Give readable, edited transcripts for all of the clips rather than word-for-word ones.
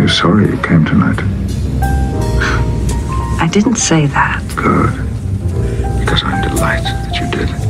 you sorry you came tonight? I didn't say that. Good. Because I'm delighted that you did.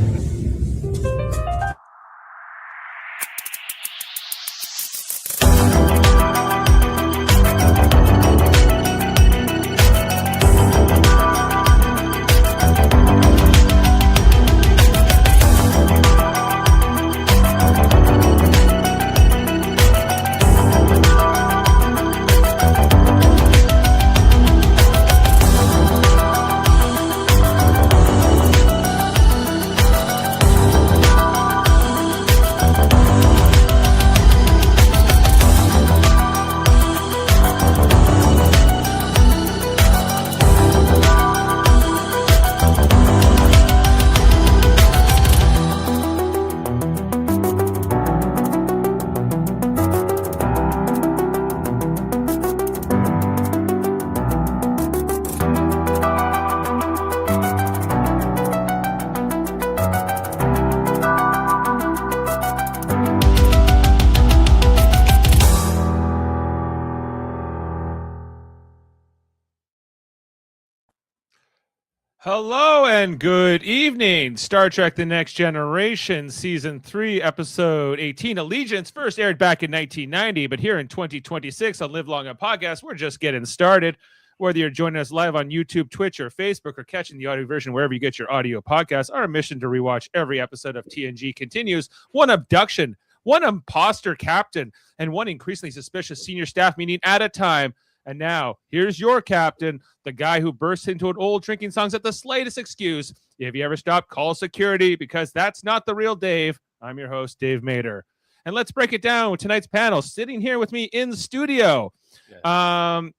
Hello and good evening. Star Trek The Next Generation, Season 3, Episode 18, Allegiance, first aired back in 1990, but here in 2026 on Live Long and Podcast, we're just getting started. Whether you're joining us live on YouTube, Twitch, or Facebook, or catching the audio version wherever you get your audio podcasts, our mission to rewatch every episode of TNG continues. One abduction, one impostor captain, and one increasingly suspicious senior staff meeting at a time. And now, here's your captain, the guy who bursts into an old drinking songs at the slightest excuse. If you ever stop, call security, because that's not the real Dave. I'm your host, Dave Mader. And let's break it down with tonight's panel. Sitting here with me in the studio. Yes.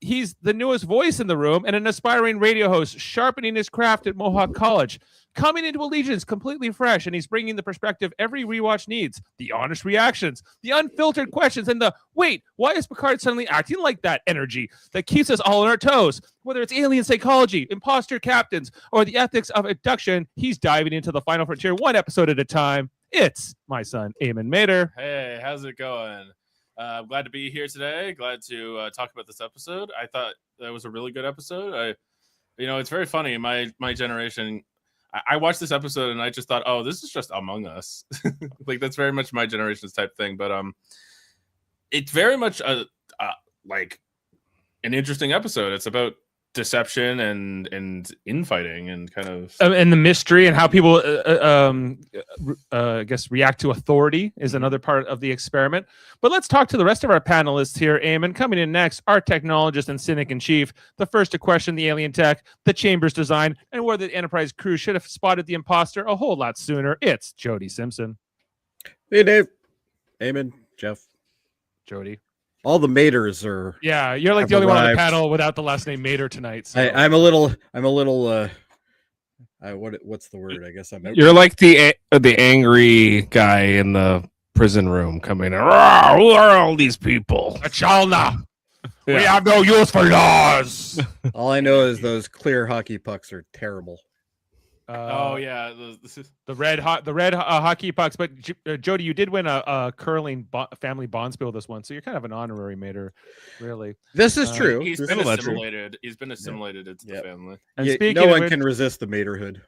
He's the newest voice in the room and an aspiring radio host, sharpening his craft at Mohawk College. Coming into Allegiance completely fresh, and he's bringing the perspective every rewatch needs, the honest reactions, the unfiltered questions, and the, wait, why is Picard suddenly acting like that energy that keeps us all on our toes? Whether it's alien psychology, imposter captains, or the ethics of abduction, he's diving into the final frontier one episode at a time. It's my son, Eamon Mader. Hey, how's it going? I'm glad to be here today. Glad to talk about this episode. I thought that was a really good episode. It's very funny. My generation, I watched this episode and I just thought, oh, this is just Among Us. Like, that's very much my generation's type thing. But it's very much like an interesting episode. It's about deception and infighting and kind of and the mystery and how people I guess react to authority is another part of the experiment. But let's talk to the rest of our panelists here. Eamon, coming in next, our technologist and cynic in chief, the first to question the alien tech, the chamber's design, and whether the Enterprise crew should have spotted the imposter a whole lot sooner. It's Jody Simpson. Hey, Dave. Eamon, Jeff, Jody. All the Maders are. Yeah, you're like the only one on the panel without the last name Mader tonight. So. I'm a little. What's the word? I guess I'm. You're like the angry guy in the prison room coming in. Who are all these people? Achalna. Yeah. We have no use for laws. All I know is those clear hockey pucks are terrible. Oh yeah, the red hockey pucks. But Jody, you did win a curling family bond spill this one, so you're kind of an honorary Mater, really. This is true. He's been assimilated. He's been assimilated into the family. And no one can resist the Materhood.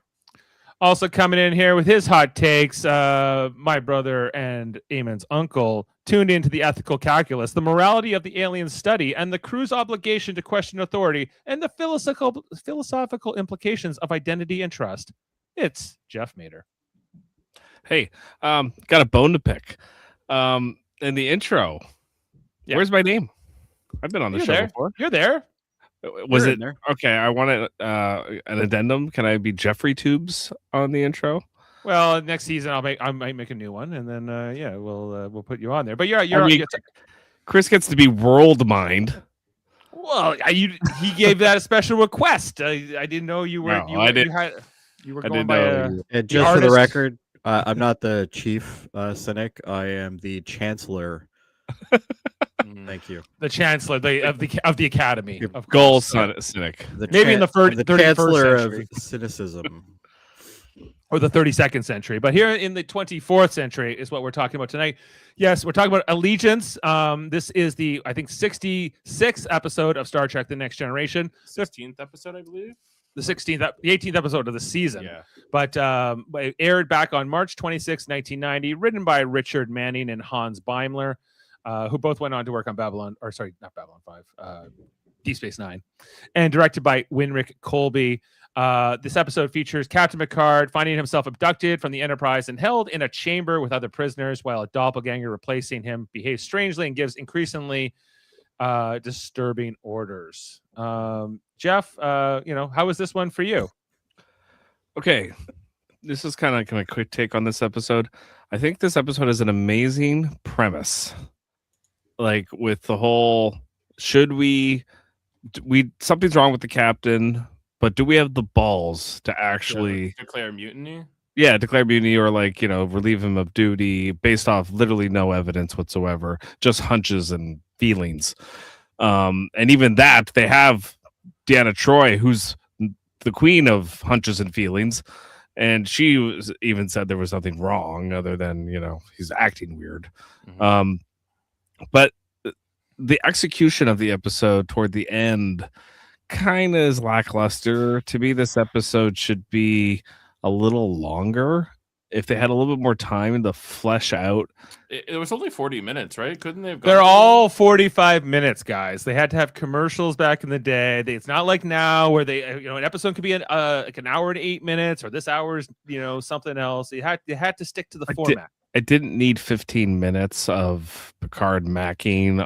Also coming in here with his hot takes, my brother and Eamon's uncle tuned into the ethical calculus, the morality of the alien study, and the crew's obligation to question authority, and the philosophical implications of identity and trust. It's Jeff Mader. Hey, got a bone to pick. In the intro, where's my name? I've been on the show before. You're there. Was it there? Okay? I wanted an addendum. Can I be Jeffrey Tubes on the intro? Well, next season I might make a new one, and then we'll put you on there. But Chris gets to be World Mind. Well, he gave that a special request. I didn't know you were. No, you were going by just for the record, I'm not the chief cynic. I am the chancellor. Thank you. The chancellor of the academy of goal cynic. Maybe in the 31st chancellor century. of cynicism. or the 32nd century. But here in the 24th century is what we're talking about tonight. Yes, we're talking about Allegiance. This is the, I think, 66th episode of Star Trek: The Next Generation. 16th episode, I believe. The 18th episode of the season. Yeah. But it aired back on March 26, 1990, written by Richard Manning and Hans Beimler, who both went on to work on not Babylon 5, Deep Space Nine, and directed by Winrick Colby. This episode features Captain Picard finding himself abducted from the Enterprise and held in a chamber with other prisoners, while a doppelganger replacing him behaves strangely and gives increasingly disturbing orders. Jeff, how was this one for you? Okay, this is kind of a quick take on this episode. I think this episode is an amazing premise. Like with the whole, should we something's wrong with the captain, but do we have the balls to actually declare mutiny? Yeah, declare mutiny, or relieve him of duty based off literally no evidence whatsoever, just hunches and feelings. And even that, they have Deanna Troi, who's the queen of hunches and feelings, and she even said there was nothing wrong other than he's acting weird. Mm-hmm. But the execution of the episode toward the end kind of is lackluster. To me, this episode should be a little longer. If they had a little bit more time to flesh out. It was only 40 minutes, right? Couldn't they have They're all 45 minutes, guys. They had to have commercials back in the day. It's not like now where they, an episode could be like an hour and 8 minutes, or this hour's, something else. You had to stick to the format. I didn't need 15 minutes of Picard macking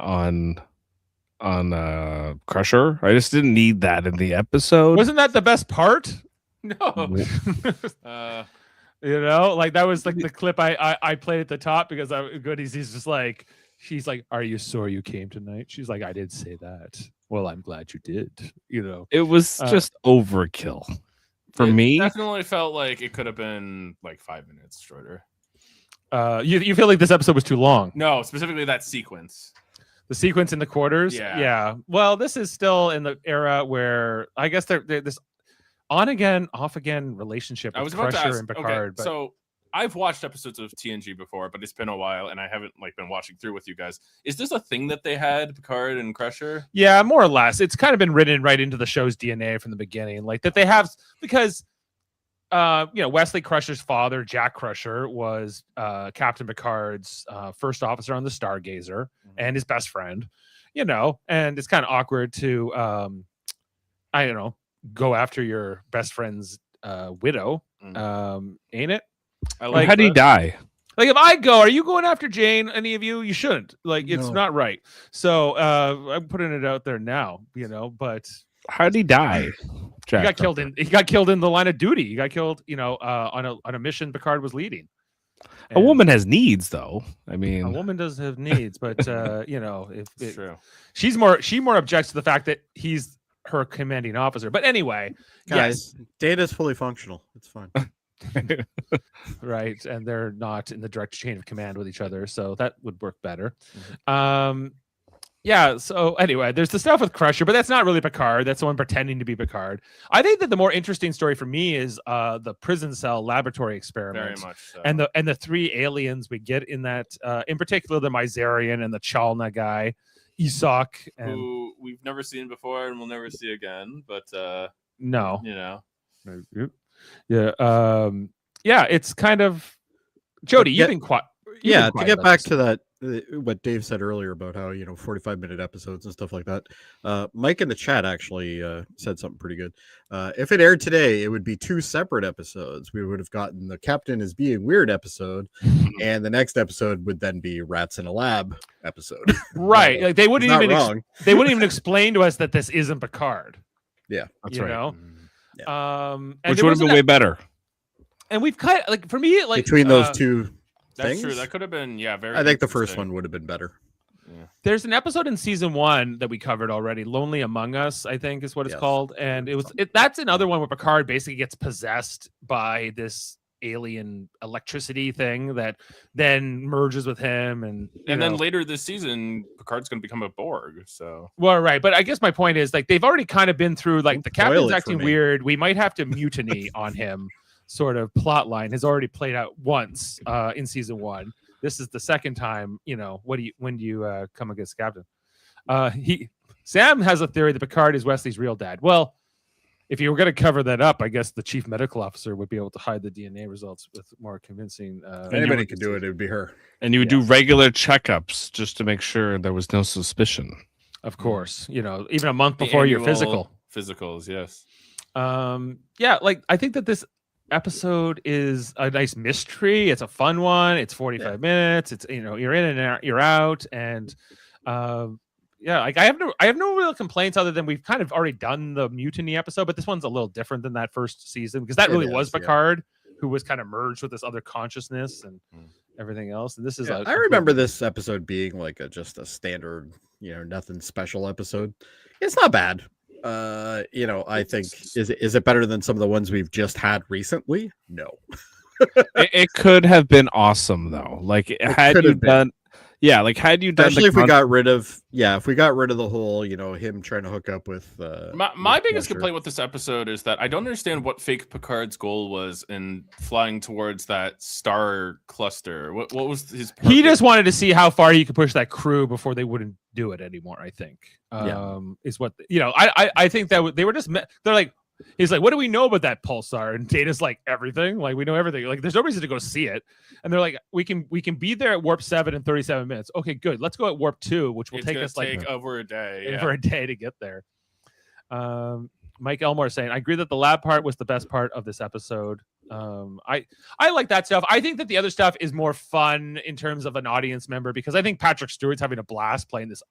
on Crusher. I just didn't need that in the episode. Wasn't that the best part? No. That was like the clip I played at the top because he's just like, she's like, "Are you sore you came tonight?" She's like, "I did say that." Well, I'm glad you did. It was just overkill for me. Definitely felt like it could have been like 5 minutes shorter. You feel like this episode was too long? No, specifically that sequence. The sequence in the quarters? Yeah. Well, this is still in the era where I guess they're this on again, off again relationship with Crusher and Picard. Okay, so I've watched episodes of TNG before, but it's been a while, and I haven't been watching through with you guys. Is this a thing that they had, Picard and Crusher? Yeah, more or less. It's kind of been written right into the show's DNA from the beginning, like that they have, because Wesley Crusher's father, Jack Crusher, was Captain Picard's first officer on the Stargazer, and his best friend. And it's kind of awkward to go after your best friend's widow, ain't it? How did he die? Like, if I go, are you going after Jane? Any of you? You shouldn't. It's not right. So I'm putting it out there now, but how did he die? He got killed in the line of duty. He got killed, on a mission Picard was leading. A woman has needs, though. I mean, a woman does have needs, but it's true. She more objects to the fact that he's her commanding officer. But anyway, guys, Data's fully functional. It's fine. Right, and they're not in the direct chain of command with each other, so that would work better. So anyway, there's the stuff with Crusher, but that's not really Picard. That's someone pretending to be Picard. I think that the more interesting story for me is the prison cell laboratory experiment. Very much so. And the three aliens we get in that, in particular the Myzarian and the Chalna guy, Isak, who we've never seen before and we'll never see again, but no. It's kind of Jody, you've been quiet. To get back to that, what Dave said earlier about how 45-minute episodes and stuff like that. Mike in the chat actually said something pretty good. If it aired today, it would be 2 separate episodes. We would have gotten the Captain is Being Weird episode, and the next episode would then be Rats in a Lab episode. Right? Like they wouldn't even explain to us that this isn't Picard. Yeah, that's right. And which would have been way better. And we've kind of for me between those two. That's true. That could have been, very. I think the first one would have been better. Yeah. There's an episode in season 1 that we covered already. Lonely Among Us, I think is what it's called. And that's another one where Picard basically gets possessed by this alien electricity thing that then merges with him. And then later this season, Picard's going to become a Borg. So, well, right. But I guess my point is they've already kind of been through the captain's acting weird. We might have to mutiny on him. sort of plot line has already played out once in season 1. This is the second time. When do you come against Captain? Sam has a theory that Picard is Wesley's real dad. Well, if you were going to cover that up, I guess the chief medical officer would be able to hide the DNA results with more convincing. If anybody could do it, it would be her. And you would do regular checkups just to make sure there was no suspicion. Of course, even a month before your physical. Physicals, yes. I think that this episode is a nice mystery. It's a fun one. It's 45 minutes. It's you're in and out, you're out, and I have no real complaints other than we've kind of already done the mutiny episode, but this one's a little different than that first season because that really was Picard who was kind of merged with this other consciousness and everything else. And this is I remember this episode being like just a standard, nothing special episode. It's not bad. I think is it better than some of the ones we've just had recently? No. It could have been awesome though. Like had you done especially if we got rid of the whole, him trying to hook up with my biggest complaint with this episode is that I don't understand what fake Picard's goal was in flying towards that star cluster. What was his purpose? He just wanted to see how far he could push that crew before they wouldn't do it anymore, I think. Is what I think that they were just they're like, he's like, what do we know about that pulsar? And Data's like, everything. Like, we know everything. Like, there's no reason to go see it. And they're like, we can be there at warp 7 in 37 minutes. Okay, good. Let's go at warp 2, which will take us over a day. Over a day to get there. Mike Elmore saying, I agree that the lab part was the best part of this episode. I like that stuff. I think that the other stuff is more fun in terms of an audience member because I think Patrick Stewart's having a blast playing this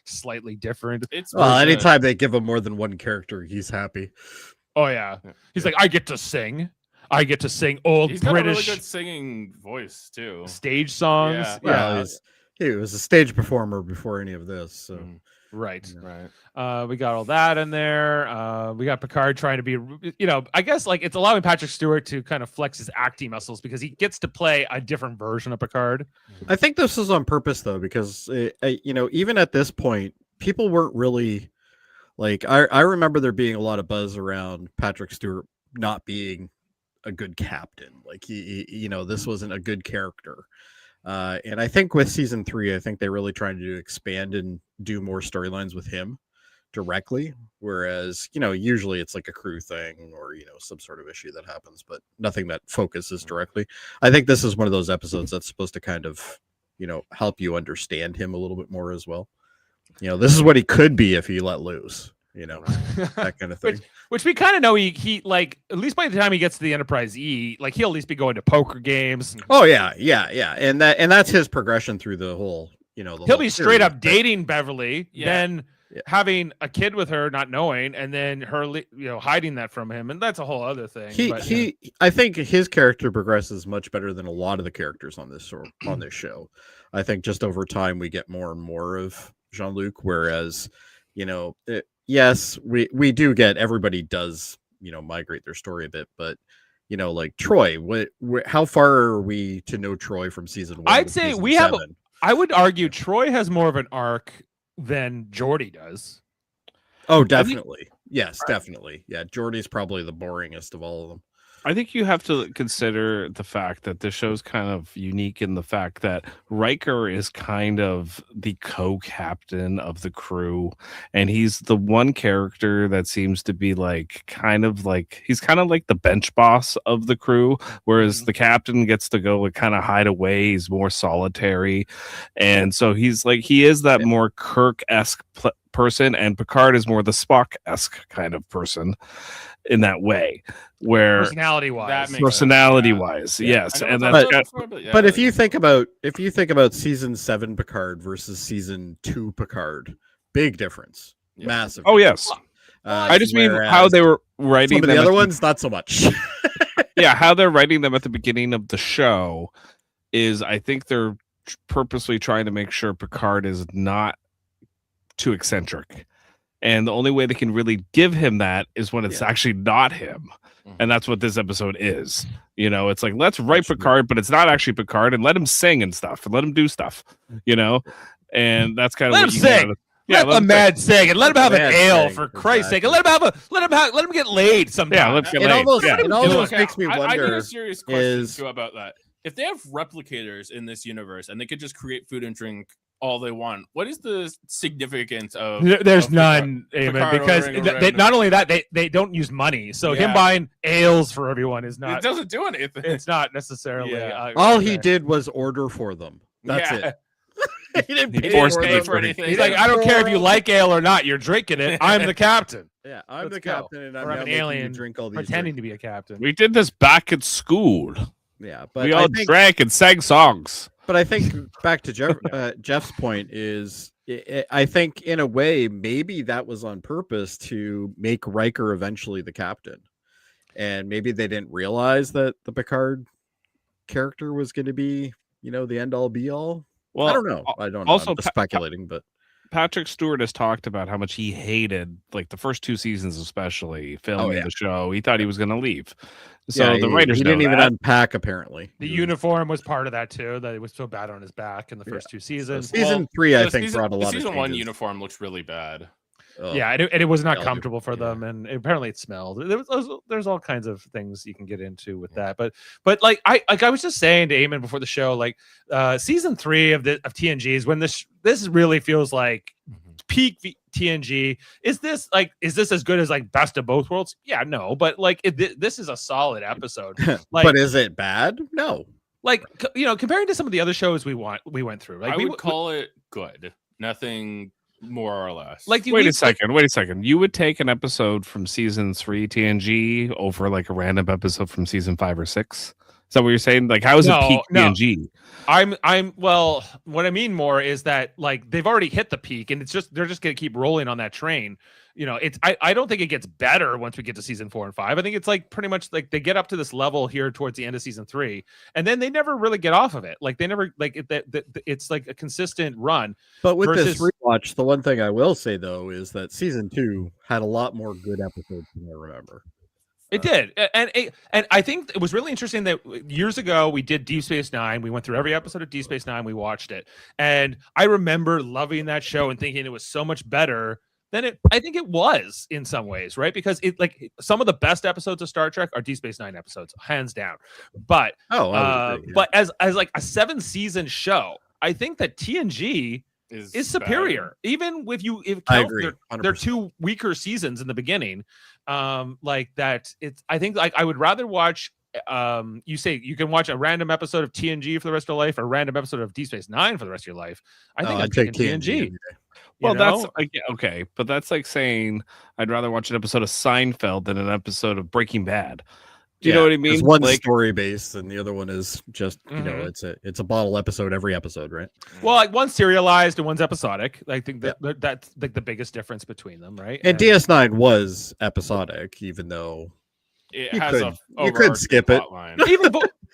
slightly different. Anytime they give him more than one character, he's happy. Oh yeah, he's like, I get to sing old He's got British a really good singing voice too. Stage songs. Yeah. He was a stage performer before any of this. So. Right. We got all that in there. We got Picard trying to be, I guess like it's allowing Patrick Stewart to kind of flex his acting muscles because he gets to play a different version of Picard. I think this is on purpose though, because even at this point, people weren't really. Like, I remember there being a lot of buzz around Patrick Stewart not being a good captain. Like, he this wasn't a good character. And I think with season 3, I think they're really trying to expand and do more storylines with him directly. Whereas, usually it's like a crew thing or, some sort of issue that happens, but nothing that focuses directly. I think this is one of those episodes that's supposed to kind of, help you understand him a little bit more as well. This is what he could be if he let loose, that kind of thing. which we kind of know he like, at least by the time he gets to the Enterprise E, like he'll at least be going to poker games. Oh yeah. And that's his progression through the whole, he'll be straight up dating Beverly, then having a kid with her, not knowing, and then her, hiding that from him. And that's a whole other thing. I think his character progresses much better than a lot of the characters on this show. I think just over time, we get more and more of Jean-Luc, whereas yes, we do get, everybody does migrate their story a bit, but like Troy, how far are we to know Troy from season 1? I'd say we have I would argue Troy has more of an arc than Jody does. Oh, definitely. Yes, definitely. Yeah, Geordi's probably the boringest of all of them. I think you have to consider the fact that this show's kind of unique in the fact that Riker is kind of the co-captain of the crew, and he's the one character that seems to be he's kind of like the bench boss of the crew, whereas the captain gets to go and kind of hide away. He's more solitary, and so he is that more Kirk-esque person, and Picard is more the Spock-esque kind of person in that way, where personality wise, yes. And but if you think about season 7 Picard versus season 2 Picard, big difference, massive. Oh yes. I just mean how they were writing some of the other ones, not so much. Yeah, how they're writing them at the beginning of the show is, I think they're purposely trying to make sure Picard is not too eccentric. And the only way they can really give him that is when it's actually not him. And that's what this episode is. It's like, let's write Picard, but it's not actually Picard, and let him sing and stuff, and let him do stuff, and that's kind of let him sing. Yeah, let the man sing and let him have an Man ale sing, for Christ's sake, and let him get laid sometime. Yeah, let's get It laid. almost, Yeah. it almost Okay, makes me I got wonder. a serious question is- too about that. If they have replicators in this universe and they could just create food and drink all they want, what is the significance of? There's of none, Picard Eamon, because ordering they, random- not only that they don't use money, so him Yeah. buying ales for everyone is it not. doesn't do anything. It's not necessarily. Yeah. All he did was order for them. That's Yeah. it. He didn't He pay forced for me them. for anything. He's like, I don't care if you like ale or not. You're drinking it. I'm the captain, Yeah, I'm Let's the go. captain, and Or I'm I'm now an making you alien drink all these pretending drinks. to be a captain. We did this back at school. Yeah, but We I all think, drank and sang songs. but I think back to Jeff's point is, I think in a way maybe that was on purpose to make Riker eventually the captain, and maybe they didn't realize that the Picard character was going to be, the end all be all. Well, I don't know. I don't know. also I'm just speculating, but Patrick Stewart has talked about how much he hated, like the first 2 seasons, especially filming yeah. the show. He thought he was going to leave. So yeah, the writers he know didn't even that. unpack. Apparently, The He was- uniform was part of that too. That it was so bad on his back in the first 2 seasons. Season 3, I The think, season- brought a the lot of season 1 changes. uniform looks really bad. Oh, Yeah, and it was not Hell, comfortable for yeah. them, and apparently it smelled. There's all kinds of things you can get into with that, but like I was just saying to Eamon before the show, like season 3 of TNG is when this really feels like peak TNG. Is this as good as like Best of Both Worlds? Yeah, no, but like this is a solid episode. Like, but is it bad? No. like comparing to some of the other shows we went through, like I would call it good. Nothing more or less. like Wait a second. You would take an episode from season 3 TNG over like a random episode from season 5 or 6? Is that what you're saying? Like, how is it peak No. TNG? Well, what I mean more is that like they've already hit the peak, and they're just gonna keep rolling on that train. I don't think it gets better once we get to season 4 and 5. I think it's like pretty much like they get up to this level here towards the end of season 3, and then they never really get off of it. Like they never it's like a consistent run. But with Versus- this rewatch, the one thing I will say though is that season 2 had a lot more good episodes than I remember. It did, and I think it was really interesting that years ago we did Deep Space Nine. We went through every episode of Deep Space Nine. We watched it, and I remember loving that show and thinking it was so much better than I think it was in some ways, right? Because it like some of the best episodes of Star Trek are Deep Space Nine episodes, hands down. But I would agree, yeah. but as like a 7-season show, I think that TNG is superior. Even if I agree, they're 100%. 2 weaker seasons in the beginning. Like that, I think like I would rather watch. You say you can watch a random episode of TNG for the rest of your life, or a random episode of Deep Space Nine for the rest of your life. I think I'd I'm take picking TNG. TNG. Well, you that's know? like, okay, but that's like saying I'd rather watch an episode of Seinfeld than an episode of Breaking Bad. Do you know what I mean? Because one's Like, story based and the other one is just Mhm. it's a bottle episode every episode, right? Well, like one's serialized and one's episodic. I think that's like the biggest difference between them, right? And DS9 was episodic, even though It You has could- a you could overarching skip it. plot line.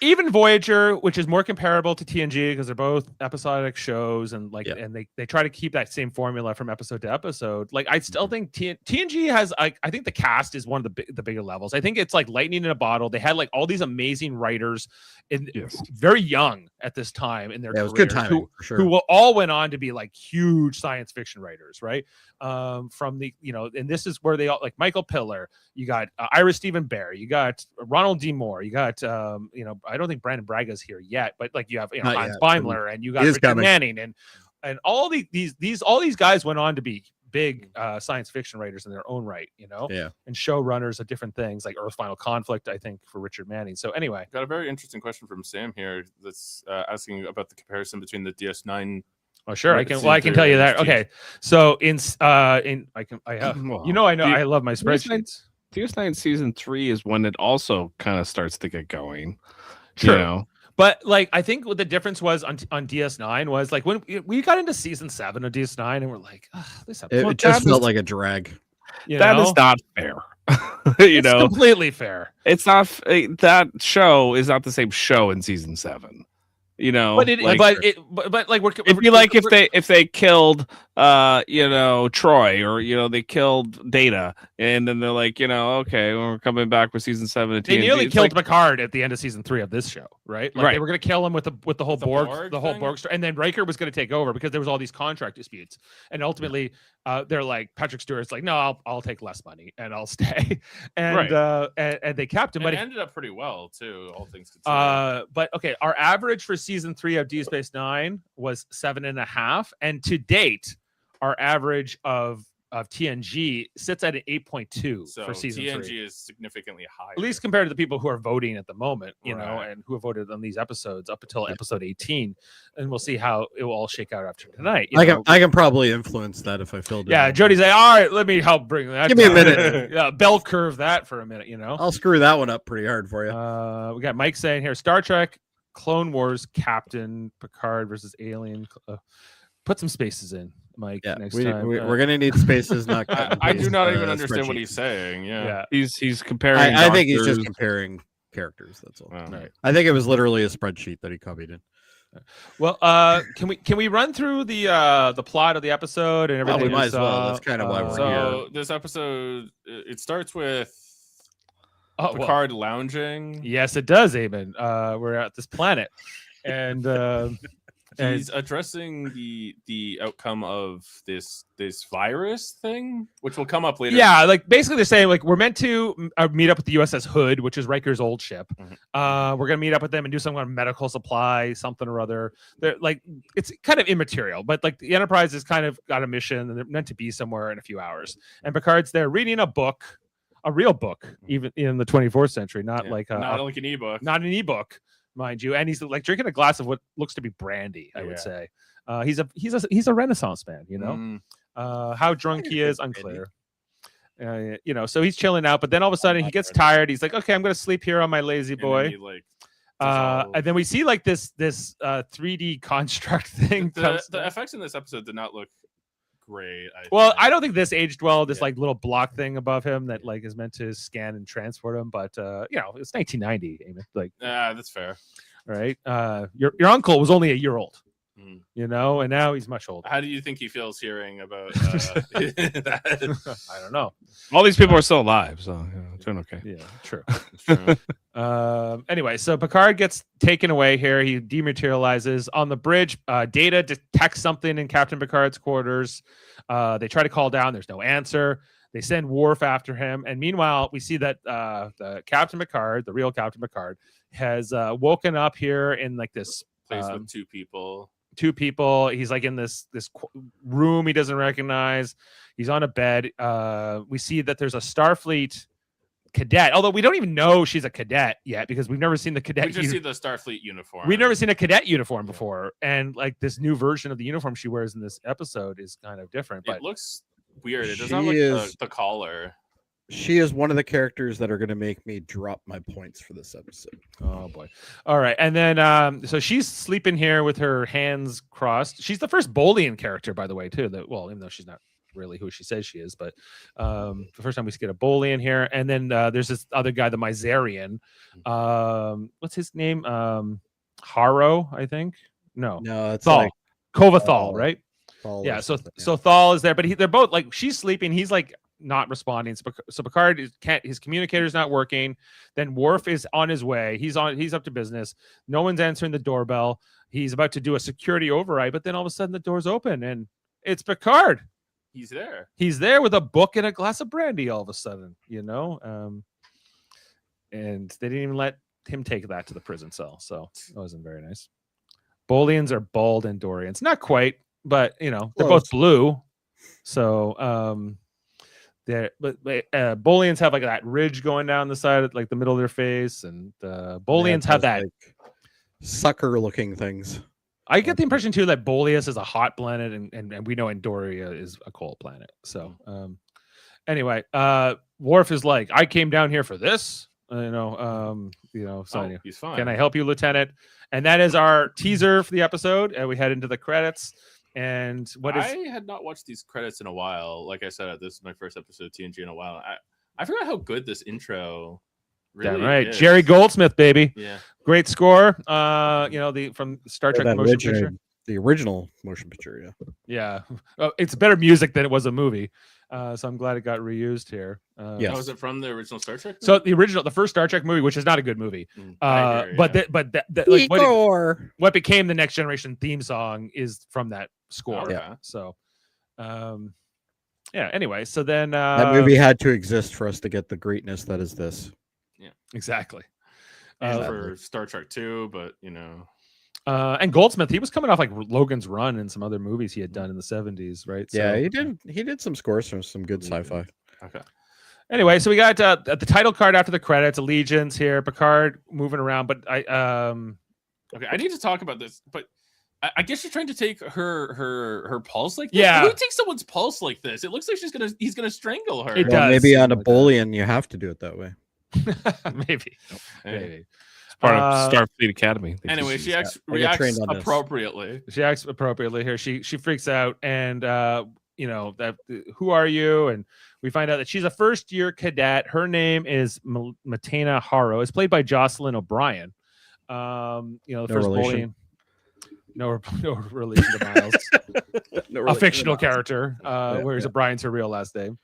even Voyager, which is more comparable to TNG because they're both episodic shows, and like, Yeah. and they try to keep that same formula from episode to episode. Like, I still think TNG has, I think the cast is one of the bigger levels. I think it's like lightning in a bottle. They had like all these amazing writers, very young at this time in their it was careers, good timing for sure. who all went on to be like huge science fiction writers, right? From the, and this is where they all, like Michael Piller, you got Ira Stephen Bear, you got Ronald D. Moore, you got, I don't think Brandon Braga's here yet, but like you have Not Hans yet. Beimler, and you got He is Richard coming. Manning, and all these guys went on to be big science fiction writers in their own right, Yeah. and showrunners of different things like Earth Final Conflict, I think, for Richard Manning. So anyway, Got a very interesting question from Sam here that's asking about the comparison between the DS9. oh sure, Right, I can tell you that. season Okay, so I love my spreadsheets. DS9 season 3 is when it also kind of starts to get going. True. You know? But like, I think what the difference was on DS9 was like when we got into season 7 of DS9, and we're like, this episode, It just felt like a drag. That is not fair. It's completely fair. It's not that show is not the same show in season 7. But like it'd be like if they killed Troy, or they killed Data, and then they're like, okay, we're coming back for season 7 of TNG. They nearly It's killed like, Picard at the end of season 3 of this show, right? Like Right. they were going to kill him with the whole Borg, the whole thing? Borg story, and then Riker was going to take over because there was all these contract disputes, and ultimately, they're like Patrick Stewart's like, no, I'll take less money and I'll stay, and and they kept him, And but it ended up pretty well too, all things considered. but okay, our average for season 3 of Deep Space Nine was 7.5, and to date, our average of TNG sits at an 8.2 So for season TNG 3. is significantly higher. At least compared to the people who are voting at the moment, you know, Right. and who have voted on these episodes up until episode 18, and we'll see how it will all shake out after tonight. I can probably influence that if I filled it. Yeah, in. Jody's like, all right, let me help bring that. Give me a down." minute. Yeah, bell curve that for a minute, you know. I'll screw that one up pretty hard for you. We got Mike saying here, Star Trek, Clone Wars, Captain Picard versus Alien. Put some spaces in, Mike. Yeah, next time. we're gonna need spaces. Not I do not even understand what he's saying. Yeah. he's comparing. I think he's just doctors. comparing characters. That's all. Wow. Right. I think it was literally a spreadsheet that he copied in. Well, can we run through the plot of the episode and everything? we might as well. saw? That's kind of why we're So this episode, it starts with Picard lounging. Yes, it does, Eamon. We're at this planet, and He's addressing the outcome of this virus thing, which will come up later. yeah, like basically they're saying like we're meant to meet up with the USS Hood, which is Riker's old ship. We're gonna meet up with them and do some kind of medical supply, something or other. They're like it's kind of immaterial, but like the Enterprise has kind of got a mission and they're meant to be somewhere in a few hours. And Picard's there reading a book, a real book, even in the 24th century, not like not like an ebook. not an ebook, mind you. And he's like drinking a glass of what looks to be brandy, I would say. He's a Renaissance man, you know. How drunk he is, unclear. You know, so he's chilling out, but then all of a sudden he gets tired. He's like, okay, I'm gonna sleep here on my lazy boy. And then we see like this 3D construct thing. The effects in this episode did not look great. I don't think this aged well. This like little block thing above him that like is meant to scan and transport him, but you know, it's 1990. Eamon. Like, that's fair, right? Your uncle was only a year old, you know, and now he's much older. How do you think he feels hearing about that? I don't know. All these people are still alive, so doing okay. Yeah, true. Anyway, so Picard gets taken away here. He dematerializes on the bridge. Data detects something in Captain Picard's quarters. They try to call down. There's no answer. They send Worf after him. And meanwhile, we see that the Captain Picard, the real Captain Picard, has woken up here in like this place with two people. He's like in this room he doesn't recognize. He's on a bed. We see that there's a Starfleet cadet, although we don't even know she's a cadet yet because we've never seen the cadet. We just see the Starfleet uniform. We've never seen a cadet uniform before, and like this new version of the uniform she wears in this episode is kind of different. But it looks weird. It doesn't have like the collar. She is one of the characters that are going to make me drop my points for this episode. Oh boy! All right, and then so she's sleeping here with her hands crossed. She's the first Bolian character, by the way, too. That even though she's not really who she says she is, but the first time we get a Bolian here, and then there's this other guy, the Miserian. What's his name? Haro, I think. No, it's Thal. like Kovathal, right? Thal Yeah. So something, so Thal is there, but they're both like she's sleeping. He's like not responding. So Picard his communicator's not working. Then Worf is on his way. He's up to business. No one's answering the doorbell. He's about to do a security override, but then all of a sudden the door's open and it's Picard. He's there. He's there with a book and a glass of brandy all of a sudden, you know. And they didn't even let him take that to the prison cell, so that wasn't very nice. Bolians are bald Andorians. Not quite, but you know, they're both blue. So Bolians have like that ridge going down the side of like the middle of their face, and Bolians have that like sucker looking things. I get the impression too that Boleus is a hot planet, and we know Andoria is a cold planet. So anyway, Worf is like, I came down here for this. So he's fine. Can I help you, Lieutenant? And that is our teaser for the episode, and we head into the credits. And I had not watched these credits in a while. Like I said, this is my first episode of TNG in a while. I forgot how good this intro really is. Jerry Goldsmith, baby. Yeah. Great score. From Star Trek Motion Picture. The original motion picture, Yeah, it's better music than it was a movie. So I'm glad it got reused here. Yes. Oh, is it from the original Star Trek? So the first Star Trek movie, which is not a good movie, I hear, but yeah. like Igor! what became the Next Generation theme song is from that score. Okay. Yeah. So, yeah. Anyway, so then That movie had to exist for us to get the greatness that is this. exactly. And for Star Trek 2, but And Goldsmith, he was coming off like Logan's Run and some other movies he had done in the 70s, right? Yeah, So, he did some scores from some good sci-fi. okay. Anyway, so we got the title card after the credits, Allegiance here, Picard moving around, but Okay, I need to talk about this, but I guess you're trying to take her pulse like this? Yeah. Who takes someone's pulse like this? It looks like he's gonna strangle her. It Well, does maybe seem on a like that. Bolian you have to do it that way. maybe. Hey. It's part of Starfleet Academy. They Anyway, just she use I get trained reacts on this. appropriately. She acts appropriately here. She freaks out and that who are you? And we find out that she's a first-year cadet. Her name is Matena Haro. It's played by Jocelyn O'Brien. The first relation. Bolian. No relation to Miles. A fictional character, whereas O'Brien's her real last name.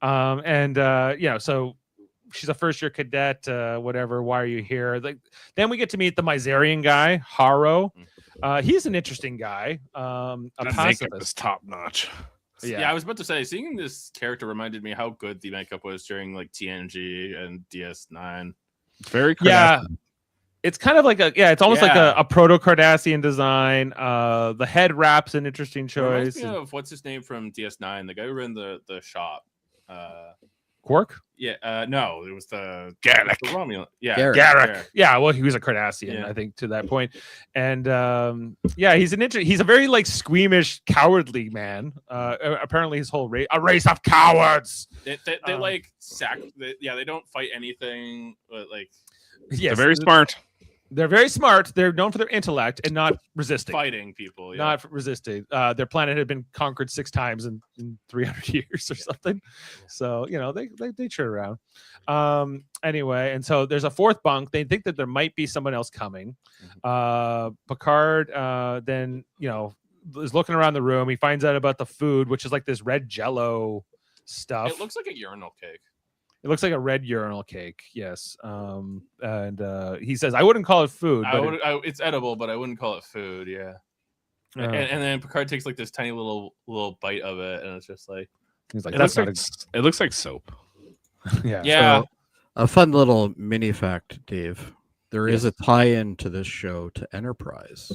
So she's a first-year cadet. Whatever. Why are you here? Like, then we get to meet the Miserian guy, Haro. He's an interesting guy. A The makeup pacifist. is top notch. Yeah, I was about to say, seeing this character reminded me how good the makeup was during like TNG and DS9. It's very Yeah. It's kind of like it's almost like Yeah. a proto Cardassian design. The head wrap's an interesting Reminds choice. me of what's his name from DS9, the guy who ran the shop. Quark? No, it was the Garrick. the Romulan. Yeah, Garrick. Yeah, well, he was a Cardassian, Yeah. I think, to that point. And he's a very like squeamish, cowardly man. Apparently, his whole race, a race of cowards. They like they don't fight anything, but like Yes, They're very smart. They're very smart. They're known for their intellect and not resisting. fighting people. Yeah. Not resisting. Their planet had been conquered 6 times in 300 years or something. So, they turn around. Anyway, and so there's a 4th bunk. They think that there might be someone else coming. Picard then, is looking around the room. He finds out about the food, which is like this red jello stuff. It looks like a urinal cake. It looks like a red urinal cake. Yes. And he says, I wouldn't call it food. But It's edible, but I wouldn't call it food. Yeah. And then Picard takes like this tiny little bite of it, and it's just like he's like, It that's looks, not it looks like soap. yeah. yeah. So, a fun little mini fact, Dave. There is a tie-in to this show to Enterprise.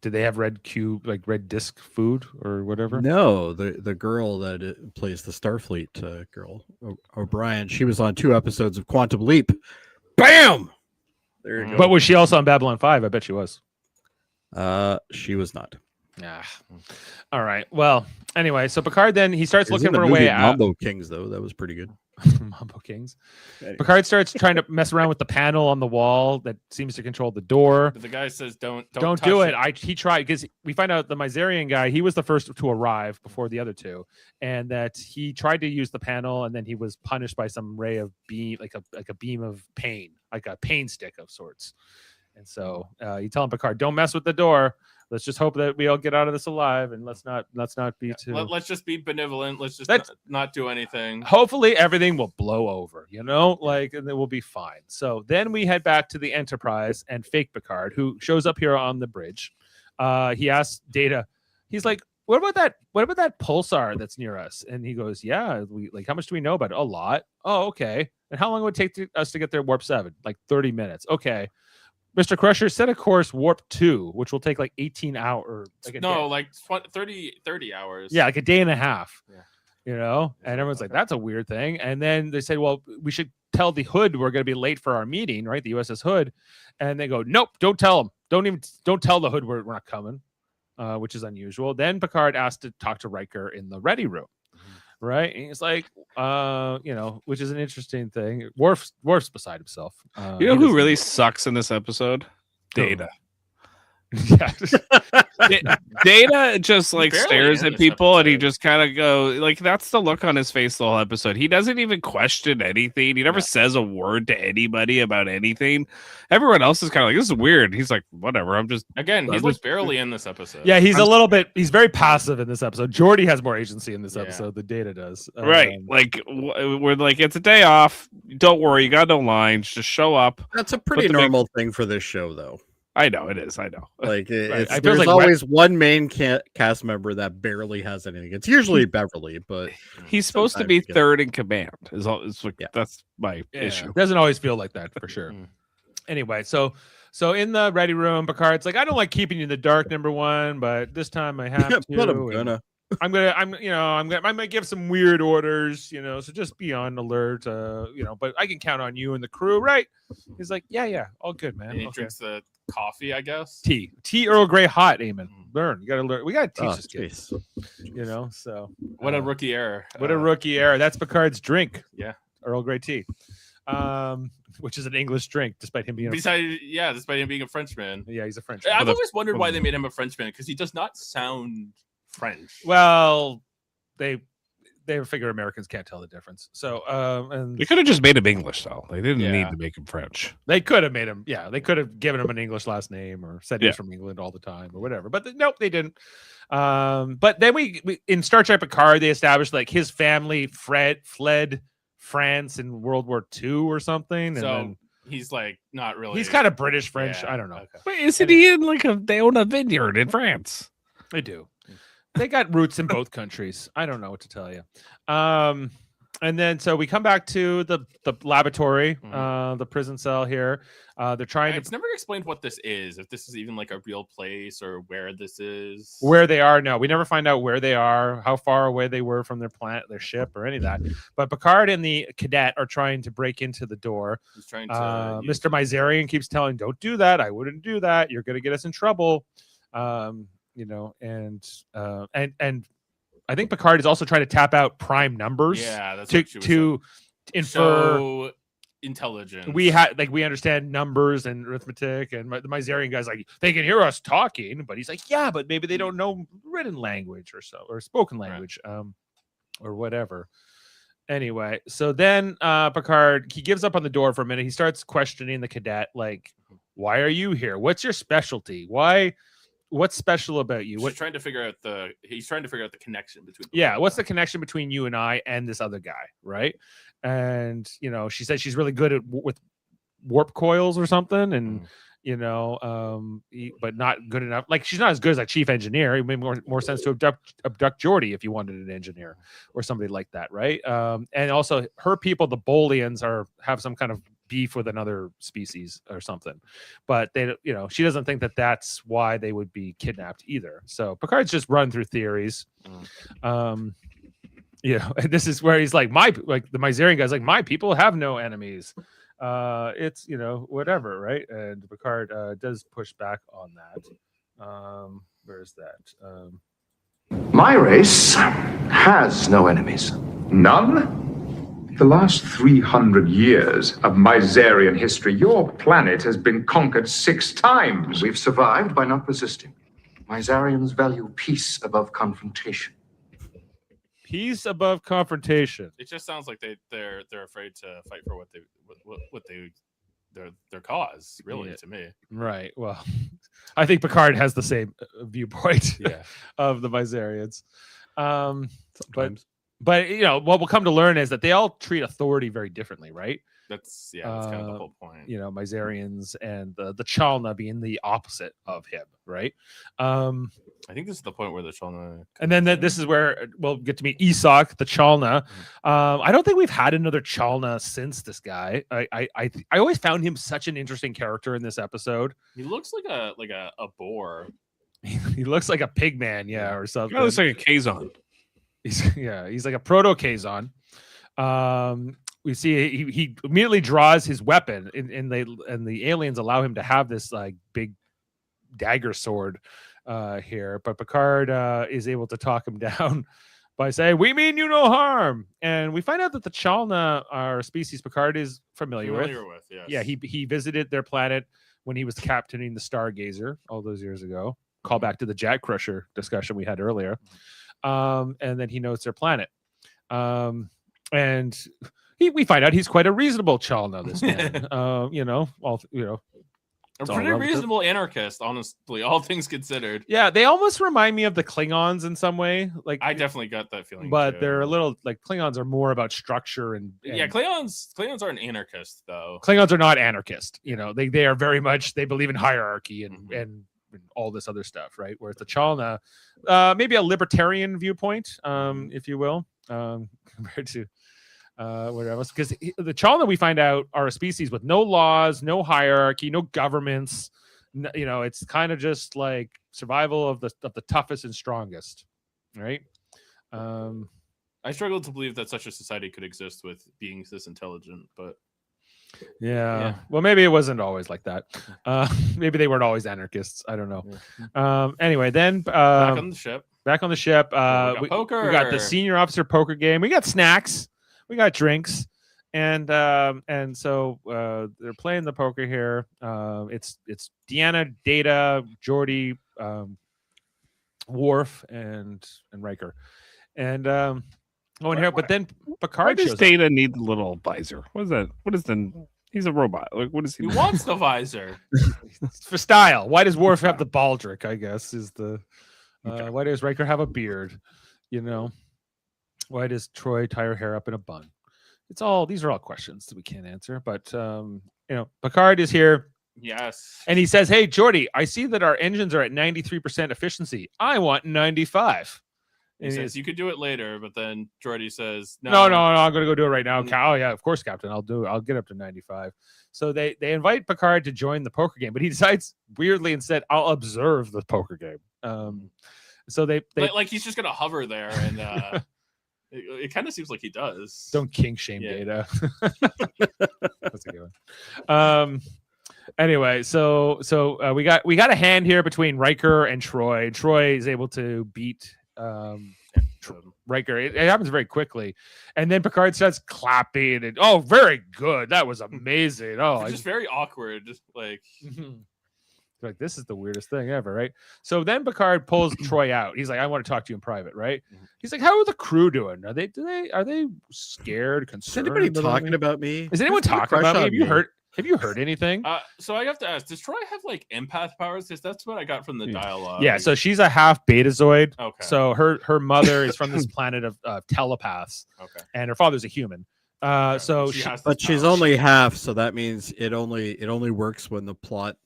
Did they have red cube, like red disc food or whatever? No, the girl that plays the Starfleet girl, O'Brien, she was on 2 episodes of Quantum Leap. Bam! There you go. But was she also on Babylon 5? I bet she was. She was not. Yeah. All right. Well, anyway, so Picard then he starts It was looking in the for a way movie out. Mambo Kings, though. That was pretty good. Mambo Kings. Anyway. Picard starts trying to mess around with the panel on the wall that seems to control the door. But the guy says, "Don't Don't touch do it. He tried because we find out the Miserian guy, he was the first to arrive before the other 2, and that he tried to use the panel and then he was punished by some ray of beam, like a beam of pain, like a pain stick of sorts. And so you tell him, Picard, don't mess with the door. Let's just hope that we all get out of this alive, and let's not be too. Let's just be benevolent. Let's just not do anything. Hopefully everything will blow over, and it will be fine. So then we head back to the Enterprise and fake Picard, who shows up here on the bridge. He asks Data, he's like, what about that pulsar that's near us? And he goes, yeah, how much do we know about it? A lot. Oh, okay. And how long would it take us to get there warp 7? Like 30 minutes. Okay. Mr. Crusher, set a course warp 2, which will take like 18 hours. Like 30 hours. Yeah, like a day and a half. Yeah. And everyone's like, that's a weird thing. And then they said, well, we should tell the Hood we're going to be late for our meeting, right? The USS Hood. And they go, nope, don't tell them. Don't tell the Hood we're not coming, which is unusual. Then Picard asked to talk to Riker in the ready room. Right, and he's like, which is an interesting thing. Worf's beside himself. You know who really sucks in this episode? Data. Yeah. Data just like barely stares in at this people and he episode. just kind of go like that's the look on his face the whole episode. He doesn't even question anything. He never No. says a word to anybody about anything. Everyone else is kind of like, this is weird. He's like, whatever. He's like barely in this episode. Yeah, he's very passive in this episode. Jody has more agency in this episode than Data does. Right. Like we're like, it's a day off. Don't worry, you got no lines. Just show up. That's a pretty normal thing for this show, though. I know it is. I know. Like Right. I feel there's like always one main cast member that barely has anything. It's usually Beverly, but he's supposed to be third in command. Is all? It's like that's my issue. It doesn't always feel like that for sure. Anyway, so in the ready room, Picard's like, I don't like keeping you in the dark, number one, but this time I have to. But I'm gonna give some weird orders, so just be on alert, but I can count on you and the crew, right? He's like, yeah, all good, man. And he drinks the coffee, I guess. Tea Earl Grey hot, Eamon. Learn. You gotta learn. We gotta teach this kid. So What a rookie error. What a rookie error. That's Picard's drink. Yeah. Earl Grey tea. Which is an English drink, despite him being despite him being a Frenchman. Yeah, he's a Frenchman. I've always wondered why they made him a Frenchman, because he does not sound French. Well, they figure Americans can't tell the difference. So and they could have just made him English though. They didn't Yeah. need to make him French. they could have made him, they could have given him an English last name or said he was from England all the time or whatever. But nope, they didn't. But then we in Star Trek Picard, they established like his family fled France in World War II or something. So and then, he's like not really. he's kind of British French. Yeah, I don't know. okay. But isn't he in like they own a vineyard in France? They do. They got roots in both countries. I don't know what to tell you. And then so we come back to the laboratory, the prison cell here. They're trying It's to never explained what this is, if this is even like a real place or where this is. where they are. No, we never find out where they are, how far away they were from their planet, their ship, or any of that. But Picard and the cadet are trying to break into the door. He's trying to Mr. Miserian keeps telling, "Don't do that. I wouldn't do that. You're going to get us in trouble." And I think Picard is also trying to tap out prime numbers. Yeah, that's what she was to infer so intelligence. we understand numbers and arithmetic, and the Miserian guy's like, they can hear us talking, but he's like, yeah, but maybe they don't know written language or spoken language, or whatever. Anyway, so then Picard, he gives up on the door for a minute. He starts questioning the cadet, like, why are you here? What's your specialty? What's special about you? He's trying to figure out the connection between. What's the connection between you and I and this other guy, right? And she said she's really good with warp coils or something, and but not good enough. Like, she's not as good as a chief engineer. It made more sense to abduct Jody if you wanted an engineer or somebody like that, right? And also her people, the Bolians, have some kind of beef with another species or something, but they, she doesn't think that that's why they would be kidnapped either. So Picard's just run through theories. And this is where he's like, the Miserian guy's like, my people have no enemies. It's whatever, right? And Picard does push back on that. Where's that? My race has no enemies. None? The last 300 years of Miserian history, your planet has been conquered 6 times. We've survived by not resisting. Miserians value peace above confrontation. Peace above confrontation. It just sounds like they're afraid to fight for their cause, really, to me. Right. Well, I think Picard has the same viewpoint of the Miserians. But what we'll come to learn is that they all treat authority very differently, right? That's kind of the whole point. Miserians and the Chalna being the opposite of him, right? I think this is the point where the Chalna. And then this is where we'll get to meet Isak, the Chalna. I don't think we've had another Chalna since this guy. I always found him such an interesting character in this episode. He looks like a boar. He looks like a pig man, or something. He looks like a Kazon. He's like a proto Kazon. We see he immediately draws his weapon, and the aliens allow him to have this like big dagger sword here. But Picard is able to talk him down by saying, "We mean you no harm." And we find out that the Chalna are a species Picard is familiar with. Yes. Yeah, he visited their planet when he was captaining the Stargazer all those years ago. Call back to the Jack Crusher discussion we had earlier. And then he knows their planet. And we find out he's quite a reasonable Chalna, this man. A pretty reasonable anarchist, honestly, all things considered. Yeah, they almost remind me of the Klingons in some way. Like I definitely got that feeling. But too. they're a little like Klingons are more about structure and yeah, Klingons aren't anarchists though. Klingons are not anarchist. They are very much, they believe in hierarchy and all this other stuff, right? Whereas the Chalna, maybe a libertarian viewpoint, if you will, compared to whatever else. Because the Chalna, we find out, are a species with no laws, no hierarchy, no governments. It's kind of just like survival of the toughest and strongest, right? I struggle to believe that such a society could exist with beings this intelligent, but yeah. Well, maybe it wasn't always like that. Maybe they weren't always anarchists. I don't know. Anyway, then back on the ship. we got poker. We got the senior officer poker game. We got snacks. We got drinks. And so they're playing the poker here. It's Deanna, Data, Jody, Worf, and Riker. And going here, but then Picard Why does shows Data need the little visor? What is that? What is the? He's a robot. Like, what is he? He wants the visor for style. Why does Worf have the baldric? I guess is the. Why does Riker have a beard? Why does Troy tie her hair up in a bun? These are all questions that we can't answer. But Picard is here. Yes. And he says, "Hey, Jody, I see that our engines are at 93% efficiency. I want 95." He says you could do it later, but then Jody says, No, I'm going to go do it right now. Oh yeah, of course, Captain. I'll get up to 95. So they invite Picard to join the poker game, but he decides weirdly instead, I'll observe the poker game. So they like he's just going to hover there, and it kind of seems like he does. Don't kink shame Data. That's a good one. Anyway, so we got a hand here between Riker and Troy. Troy is able to beat Riker. It happens very quickly, and then Picard starts clapping and very good, that was amazing. It's just very awkward, like this is the weirdest thing ever, right? So then Picard pulls Troy out. He's like, I want to talk to you in private, right? He's like, how are the crew doing? Are they scared, concerned? Is anybody talking about me? Is anyone talking about me? Have you heard anything? So I have to ask, does Troy have like empath powers? Because that's what I got from the dialogue. Yeah, so she's a half betazoid. Okay. So her mother is from this planet of telepaths. Okay. And her father's a human. So she's only half, so that means it only works when the plot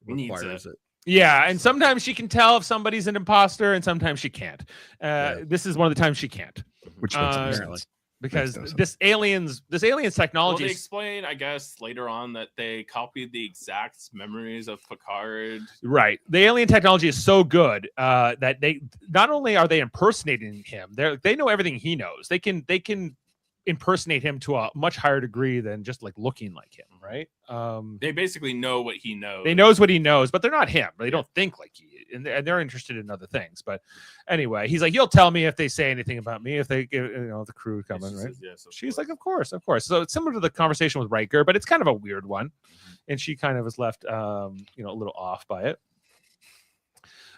requires it. Yeah, and sometimes she can tell if somebody's an imposter, and sometimes she can't. This is one of the times she can't. Which makes sense. Because this alien's technology. Well, they explain, I guess, later on that they copied the exact memories of Picard. Right. The alien technology is so good that they not only are they impersonating him, they know everything he knows. They can impersonate him to a much higher degree than just like looking like him, right? They basically know what he knows. They knows what he knows, but they're not him. They don't think like he, and they're interested in other things. But anyway, he's like, "You'll tell me if they say anything about me, if they, the crew coming, right?" Yes, she's like, "Of course." So it's similar to the conversation with Riker, but it's kind of a weird one, and she kind of is left, a little off by it.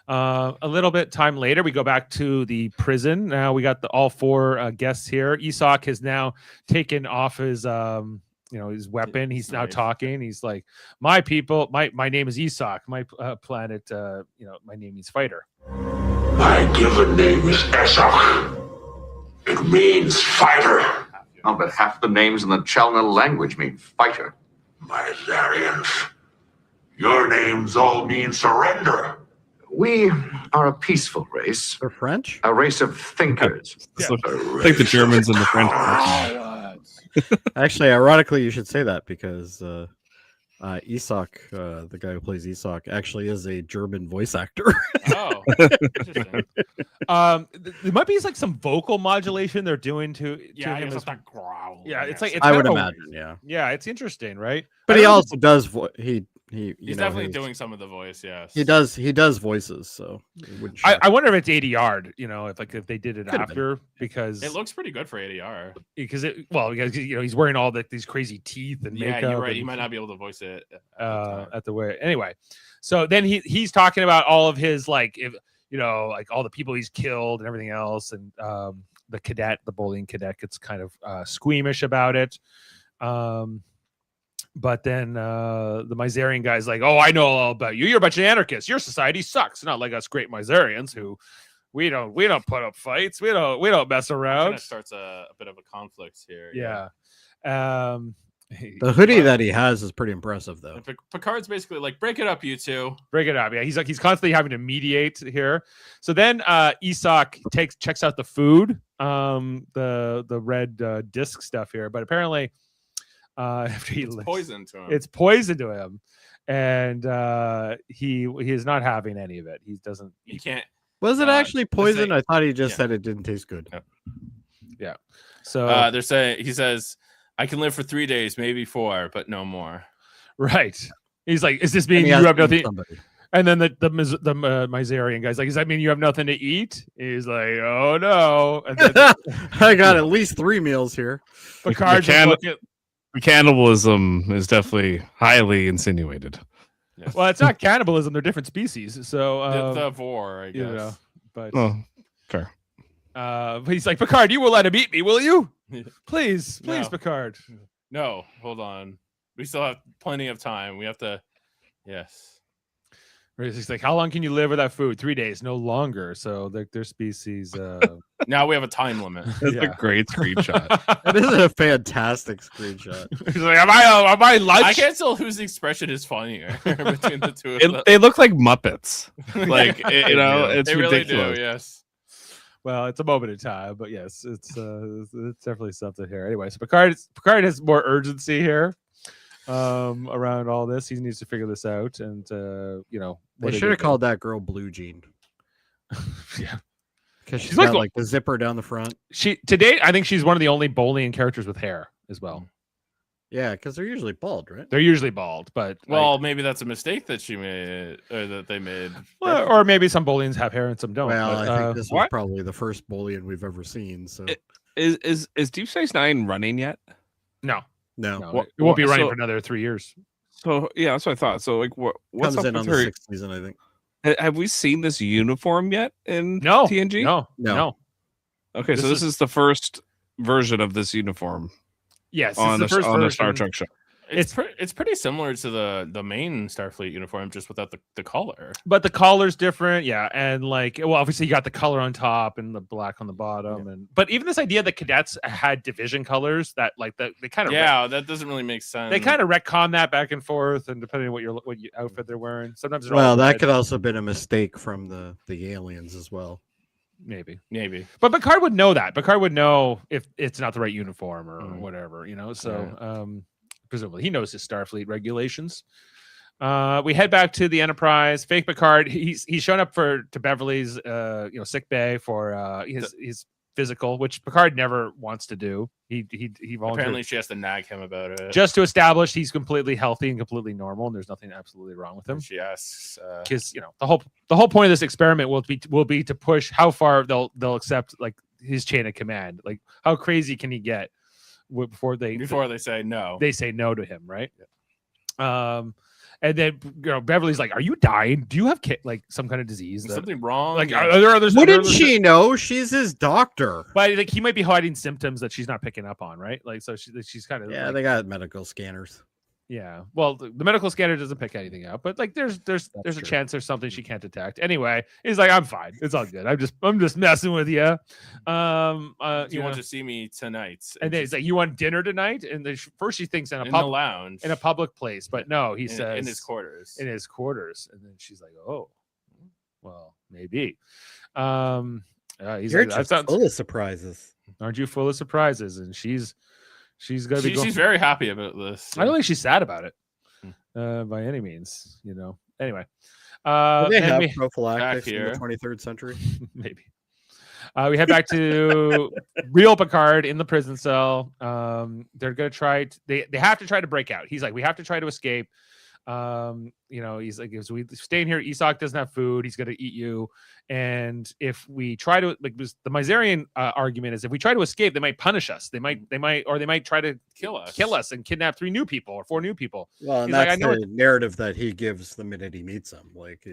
A little bit time later, we go back to the prison. Now we got all four guests here. Isak has now taken off his his weapon. He's now talking. He's like, "My people, my name is Isak. My planet, my name means fighter. My given name is Isak. It means fighter. Oh, but half the names in the Chalna language mean fighter. My Zarians, your names all mean surrender. We are a peaceful race. They're French? A race of thinkers. It's like the Germans and the French. Actually, ironically, you should say that because Isak, the guy who plays Isak, actually is a German voice actor. Oh, interesting. There might be like some vocal modulation they're doing to him. That growl. Yeah, it's I would imagine, yeah. Yeah, it's interesting, right? But he also does He's definitely doing some of the voice. Yes, He does voices, so it wouldn't shock I wonder if it's ADR, if they did it Could've after, because it looks pretty good for ADR. because he's wearing all these crazy teeth and Yeah, makeup. you're right. and, You might not be able to voice it at the way. Anyway, so then he's talking about all of his all the people he's killed and everything else, and the bullying cadet gets kind of squeamish about it. But then the Miserian guy's like, "Oh, I know all about you. You're a bunch of anarchists. Your society sucks. Not like us great Miserians who we don't put up fights. We don't mess around." Kind of starts a bit of a conflict here. Yeah. The hoodie that he has is pretty impressive, though. Picard's basically like, break it up, you two. Break it up. Yeah, he's constantly having to mediate here. So then Isak checks out the food, the red disc stuff here, but apparently after It's poison to him. it's poison to him, and he is not having any of it. He doesn't. He can't. Was it actually poison? like- I thought he just said it didn't taste good. Yeah. So They're saying, he says, I can live for 3 days, maybe 4, but no more. right. He's like, "Is this mean And he you has have to eat nothing?" somebody. And then the Miserian guy's like, "Does that mean you have nothing to eat?" He's like, "Oh no." And then I got at least 3 meals here. Picard The cannibalism is definitely highly insinuated. Yes. well, it's not cannibalism; they're different species. So the vor, I guess. but Oh, fair. but he's like, "Picard, you will let him eat me, will you? Please, No. Picard." No, hold on. We still have plenty of time. We have to. Yes. He's like, "How long can you live without food? 3 days, no longer." So their species. Now we have a time limit. That's Yeah. a great screenshot. That is a fantastic screenshot. He's like, "Am I lunch?" I can't tell whose expression is funnier between the two of them. They look like Muppets. Like it's They really ridiculous. do. Yes. Well, it's a moment in time, but yes, it's definitely something here. Anyway, so Picard has more urgency here around all this. He needs to figure this out, and They should have called that girl Blue Jean. Yeah, Because she's She's like got like the zipper down the front. to date, I think she's one of the only Bolian characters with hair as well. Yeah, because they're usually bald, right? They're usually bald, but Well, maybe that's a mistake that she made, or that they made. or maybe some Bolians have hair and some don't. Well, but, I think this was what? probably the first Bolian we've ever seen. So Is Deep Space Nine running yet? no, no, it won't be running so- for another 3 years. So yeah, that's what I thought. So like, what's comes up in with on the her? 6th season, I think. Have we seen this uniform yet in No, TNG? no. Okay, so this is the first version of this uniform Yes, this on is the first the Star version. Trek show. It's pretty similar to the main Starfleet uniform, just without the collar. But the collar's different, yeah, and obviously you got the color on top and the black on the bottom, but even this idea that cadets had division colors that they kind of That doesn't really make sense. they kind of retcon that back and forth, and depending on what outfit they're wearing, sometimes they're Well, all that red, could also have been a mistake from the aliens as well. maybe. But But Picard would know that. Picard would know if it's not the right uniform or whatever, So presumably he knows his Starfleet regulations. We head back to the Enterprise. Fake Picard. He's shown up to Beverly's sick bay for his physical, which Picard never wants to do. He volunteered apparently she has to nag him about it. just to establish he's completely healthy and completely normal, and there's nothing absolutely wrong with him. She asks, Because the whole point of this experiment will be to push how far they'll accept his chain of command. Like how crazy can he get before they say no. They say no to him, right? And then Beverly's like, "Are you dying? Do you have some kind of disease? Is something wrong? Like, are there others? Wouldn't she know? She's his doctor. But he might be hiding symptoms that she's not picking up on, right? Like, so she's kind of Yeah, they got medical scanners. Yeah. Well, the medical scanner doesn't pick anything out, but there's a true. chance there's something she can't detect. Anyway, he's like, "I'm fine. It's all good. I'm just messing with you." Do you want to see me tonight? And then he's like, "You want dinner tonight?" And first she thinks in the lounge, in a public place, but no, he says in his quarters. In his quarters, and then she's like, "Oh, well, maybe." He's You're like, just "That sounds- full of surprises. Aren't you full of surprises?" And she's gonna be. She's very happy about this. I don't think she's sad about it by any means. Anyway, Do they have we, prophylactics in here. the 23rd century? maybe we head back to real Picard in the prison cell. They're gonna try. They have to try to break out. He's like, "We have to try to escape." He's like, if we stay in here, Isak doesn't have food. He's going to eat you. And if we try to, like, the Myzarian argument is, if we try to escape, they might punish us. They might try to kill us and kidnap 3 new people or 4 new people. Well, and He's like, that's I know the narrative that he gives the minute he meets them. Like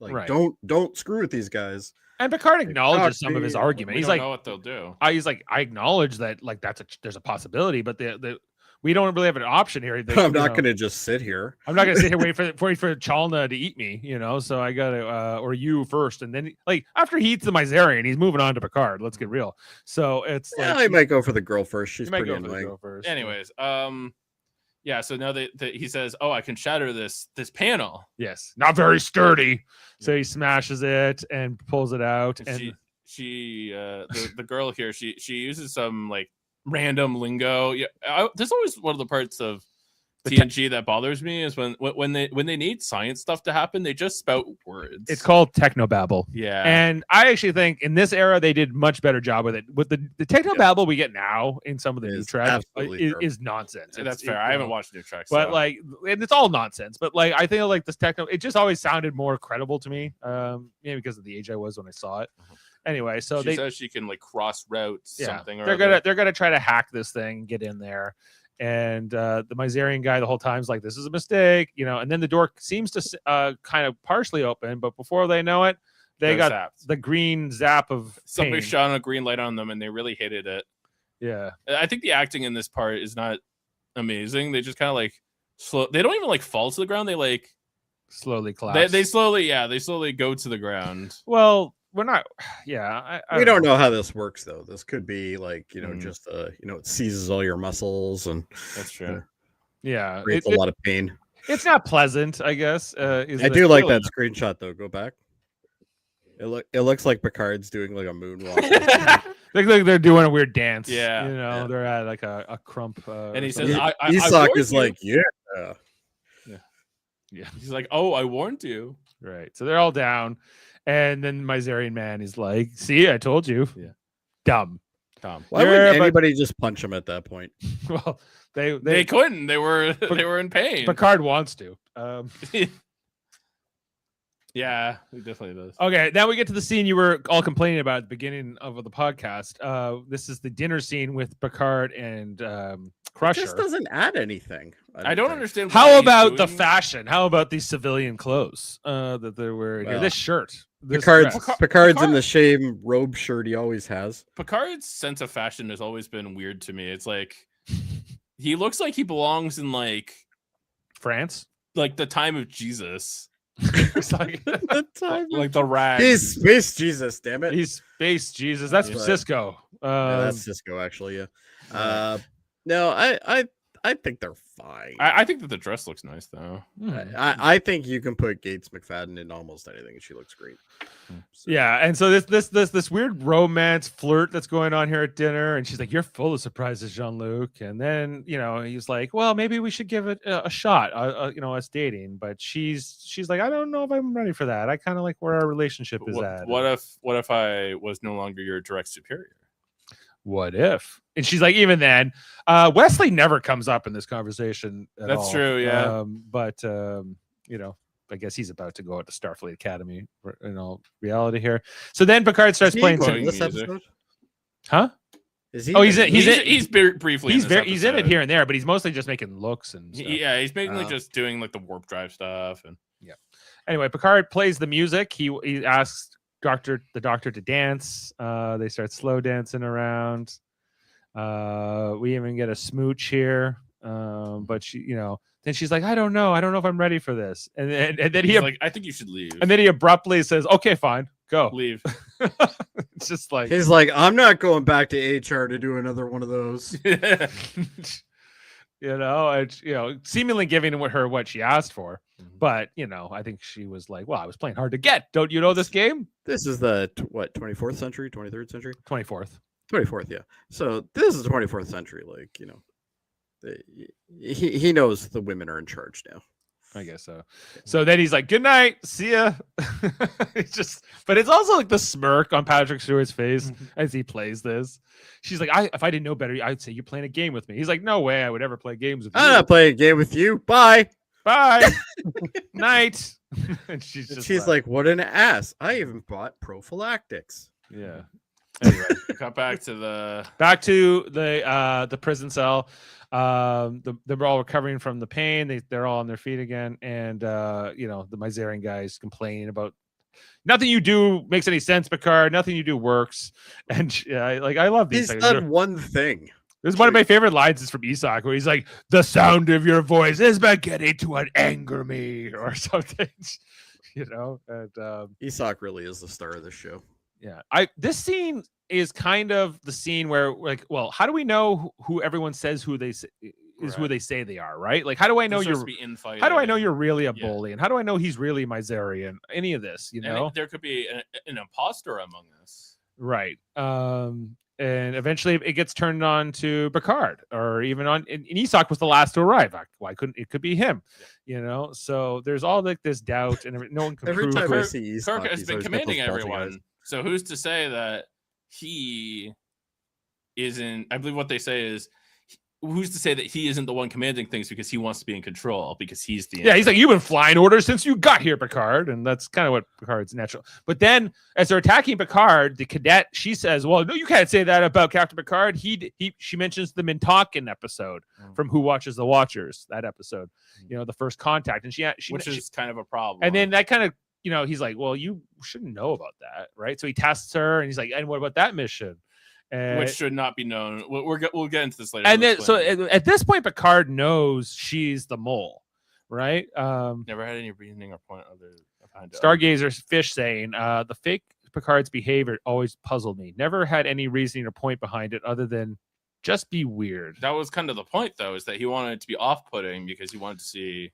Right. don't screw with these guys. And Picard acknowledges some of his argument. We He's don't like, know what they'll do. He's like, I acknowledge that, like, there's a possibility, but we don't really have an option here. I'm not going to just sit here. I'm not going to sit here wait for Chalna to eat me, So I got to, or you first, and then, like, after he eats the Myzarian, he's moving on to Picard. Let's get real. So it's I might go for the girl first. She's pretty annoying. Anyways, yeah. So now he says, "Oh, I can shatter this panel." Yes, not very sturdy. So he smashes it and pulls it out, and the girl here, she uses some like random lingo. Yeah, there's always one of the parts of TNG that bothers me is when they need science stuff to happen, they just spout words. It's called technobabble. Yeah, and I actually think in this era they did much better job with it. With the technobabble we get now in some of the new tracks is nonsense. That's fair. I haven't watched new tracks, but like, and it's all nonsense. But like, I think like this techno, it just always sounded more credible to me. Maybe because of the age I was when I saw it. Anyway, so she says she can like cross route something. They're gonna try to hack this thing, get in there. And the Myzarian guy the whole time is like, this is a mistake, and then the door seems to kind of partially open, but before they know it, they got zapped. The green zap of somebody pain. shone a green light on them and they really hated it. Yeah. I think the acting in this part is not amazing. They just kind of like they don't even like fall to the ground. They like slowly collapse. They slowly go to the ground. Well, we're not. Yeah, we don't know how this works though. This could be like just it seizes all your muscles and that's true. Yeah, creates a lot of pain. It's not pleasant, I guess. I do like that screenshot though. Go back. It looks like Picard's doing like a moonwalk. Look like they're doing a weird dance. Yeah, they're at like a crump. And he says, Isak is like, yeah. He's like, oh, I warned you. Right. So they're all down. And then Myzarian man is like, see, I told you. Yeah. Dumb. Why wouldn't anybody just punch him at that point? Well, they couldn't. They were in pain. Picard wants to. Yeah, he definitely does. Okay, now we get to the scene you were all complaining about at the beginning of the podcast. This is the dinner scene with Picard and Crusher. It just doesn't add anything. I don't understand. How about the fashion? How about these civilian clothes that they're wearing here? This shirt. Picard's in the same robe shirt he always has. Picard's sense of fashion has always been weird to me. It's like he looks like he belongs in like France, like the time of Jesus. It's like like the rags. He's Space Jesus, damn it. He's Space Jesus. That's Cisco. That's Cisco, actually. Yeah. No, I think they're fine. I think that the dress looks nice though. I think you can put Gates McFadden in almost anything, and she looks great. So. Yeah, and so this weird romance flirt that's going on here at dinner, and she's like, "You're full of surprises, Jean-Luc." And then he's like, "Well, maybe we should give it a shot, us dating." But she's like, "I don't know if I'm ready for that. I kind of like where our relationship is at." What if I was no longer your direct superior? What if? And she's like, even then, Wesley never comes up in this conversation at all. That's true, yeah. But I guess he's about to go out to Starfleet Academy in all reality here. So then Picard starts playing this episode. Huh? Is he? Oh, he's briefly. He's in it here and there, but he's mostly just making looks and stuff. Yeah, he's mainly just doing like the warp drive stuff and yeah. Anyway, Picard plays the music. He asks the doctor to dance. They start slow dancing around. We even get a smooch here. But she, then she's like, I don't know if I'm ready for this. And then he's like, I think you should leave. And then he abruptly says, okay, fine, go. Leave. It's just like he's like, I'm not going back to HR to do another one of those. Seemingly giving her what she asked for. But, I think she was like, well, I was playing hard to get. Don't you know this game? This is the 24th century, 23rd century? 24th. 24th, yeah. So this is the 24th century. Like, he knows the women are in charge now. I guess so. So then he's like, good night. See ya. But it's also like the smirk on Patrick Stewart's face as he plays this. She's like, if I didn't know better, I'd say you're playing a game with me. He's like, no way I would ever play games with you. I'm not playing a game with you. Bye. Bye. Night. And she's And just she's like, "What an ass! I even bought prophylactics." yeah. Anyway, Cut back to the the prison cell. They're all recovering from the pain. They're all on their feet again, and the Miserian guys complaining about nothing you do makes any sense, Picard. Nothing you do works, and I love these He's things. done one thing. This is one of my favorite lines is from Isak, where he's like, "The sound of your voice is beginning to anger me," or something. And Isak really is the star of this show. yeah, this scene is kind of the scene where, like, well, how do we know who everyone says who they say is who they say they are, right? Like, how do I know you're infighting? how do I know you're really a bully, and how do I know he's really Miserian? Any of this, And there could be an impostor among us, right? And eventually it gets turned on to Picard, or even on. And Isak was the last to arrive. Why couldn't it? Could be him, So there's all like this doubt, and no one can Every prove time I it. see Isak, Kirk has he's been always got commanding those faulty everyone. eyes. So who's to say that he isn't? I believe what they say is, who's to say that he isn't the one commanding things because he wants to be in control, because he's the He's like, you've been flying orders since you got here, Picard, and that's kind of what Picard's natural. But then, as they're attacking Picard, the cadet, she says, "Well, no, you can't say that about Captain Picard." She mentions the Mintalkin episode from Who Watches the Watchers, that episode, the first contact, and she which is kind of a problem. and then that kind of, he's like, "Well, you shouldn't know about that, right?" So he tests her, and he's like, "And what about that mission?" Which should not be known. We'll get into this later. And then, so at this point, Picard knows she's the mole, right? Never had any reasoning or point other behind it. Stargazer's fish saying, the fake Picard's behavior always puzzled me. Never had any reasoning or point behind it other than just be weird. That was kind of the point, though, is that he wanted it to be off-putting because he wanted to see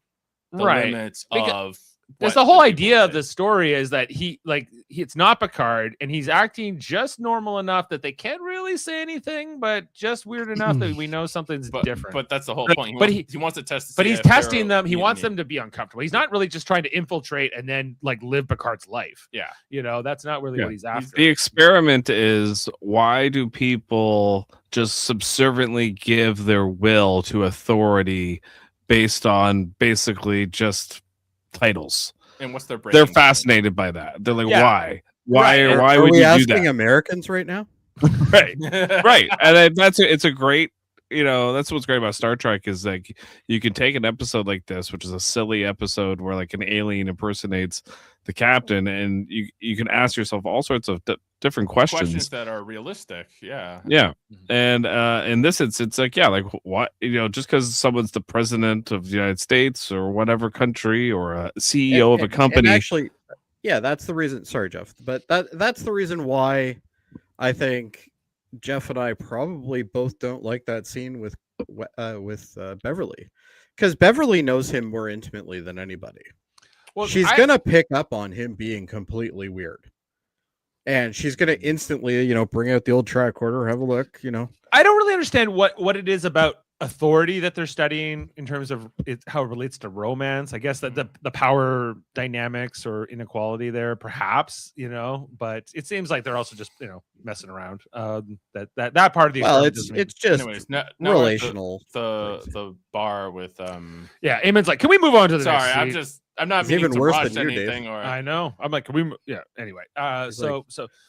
the Right. limits Because- of. Because the whole idea of the story is that it's not Picard, and he's acting just normal enough that they can't really say anything, but just weird enough that we know something's different. But that's the whole Right, point. but He wants to test. To But see he's if they're testing them. He wants mutiny. them to be uncomfortable. He's not really just trying to infiltrate and then like live Picard's life. Yeah. That's not really what he's after. The experiment is, why do people just subserviently give their will to authority based on basically just titles? And what's their brain? They're fascinated by that. They're like, Yeah. why? Right. Why Are would we you do asking that? Americans right now? Right. Right. And it's a great, that's what's great about Star Trek is like you can take an episode like this, which is a silly episode where like an alien impersonates the captain, and you can ask yourself all sorts of different questions that are realistic. Yeah. Yeah. And in this it's like, like what, just because someone's the president of the United States or whatever country or a CEO of a company. And actually, yeah, that's the reason. Sorry, Jeff, but that's the reason why I think Jeff and I probably both don't like that scene with Beverly, because Beverly knows him more intimately than anybody. Well, She's gonna pick up on him being completely weird, and she's gonna instantly, bring out the old tricorder, have a look. I don't really understand what it is about authority that they're studying in terms of how it relates to romance. I guess that the power dynamics or inequality there, perhaps, but it seems like they're also just messing around. That part of the it's just Anyways, relational. The bar with yeah. Eamon's like, can we move on to the Sorry, next scene? I'm not It's meaning even to worse rush than you, Dave. anything. Or I know. I'm like, can we? Yeah. Anyway, He's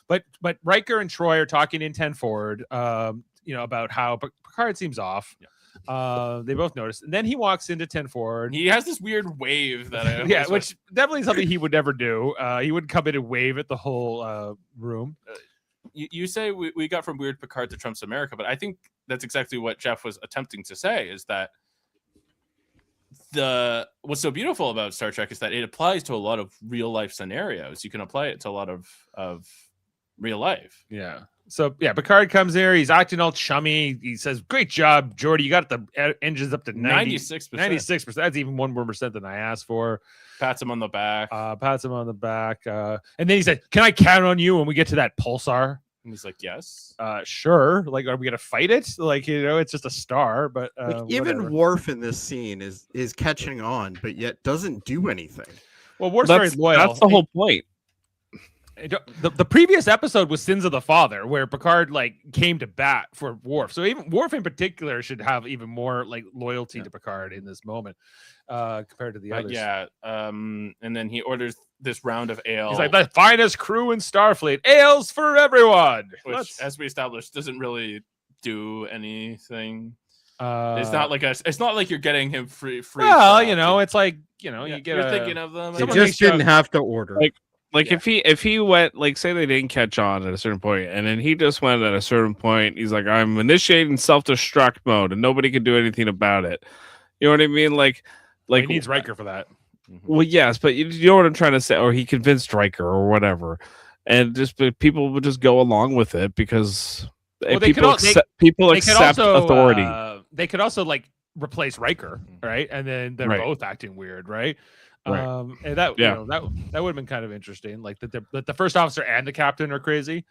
but Riker and Troy are talking in 10 forward, about how Picard seems off. Yeah. They both notice, and then he walks into 10 forward. he has this weird wave that Yeah, which definitely something he would never do. He would come in and wave at the whole room. you say we got from weird Picard to Trump's America, but I think that's exactly what Jeff was attempting to say, is that what's so beautiful about Star Trek is that it applies to a lot of real life scenarios. You can apply it to a lot of real life. Yeah. So yeah, Picard comes here. He's acting all chummy. He says, "Great job, Jody. You got the engines up to 96%. 96%. That's even 1 more percent than I asked for." Pats him on the back. Pats him on the back. And then he said, "Can I count on you when we get to that pulsar?" And he's like, yes. Sure. Like, are we gonna fight it? Like, it's just a star. But even whatever. Worf in this scene is catching on, but yet doesn't do anything. Well, Worf's very loyal. That's the whole point. The previous episode was Sins of the Father, where Picard like came to bat for Worf. So even Worf in particular should have even more like loyalty to Picard in this moment compared to the others. Yeah. And then he orders this round of ale. He's like, the finest crew in Starfleet, ales for everyone. Which, as we established, doesn't really do anything. It's not like you're getting him free. Well, it's like you get. You're thinking of them. They just didn't have to order. Like if he went, like, say they didn't catch on at a certain point, and then he just went at a certain point, he's like, I'm initiating self-destruct mode and nobody can do anything about it. You know what I mean? Like he needs Riker for that. Well, yes, but you know what I'm trying to say, or he convinced Riker or whatever, and just people would just go along with it because people accept authority. They could also like replace Riker, right? And then they're both acting weird, right? Right. And that that would have been kind of interesting, like that the first officer and the captain are crazy.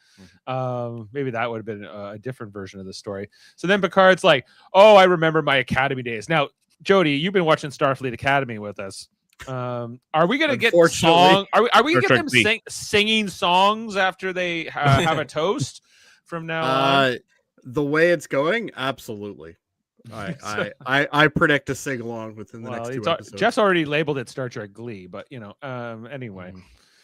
Maybe that would have been a different version of the story. So then Picard's like, oh, I remember my academy days. Now, Jody, you've been watching Starfleet Academy with us. Are we gonna get song? Are we gonna get them singing songs after they have a toast from now on? The way it's going, absolutely. I predict to sing along within the next 2 episodes. Jeff's already labeled it Star Trek Glee, but anyway.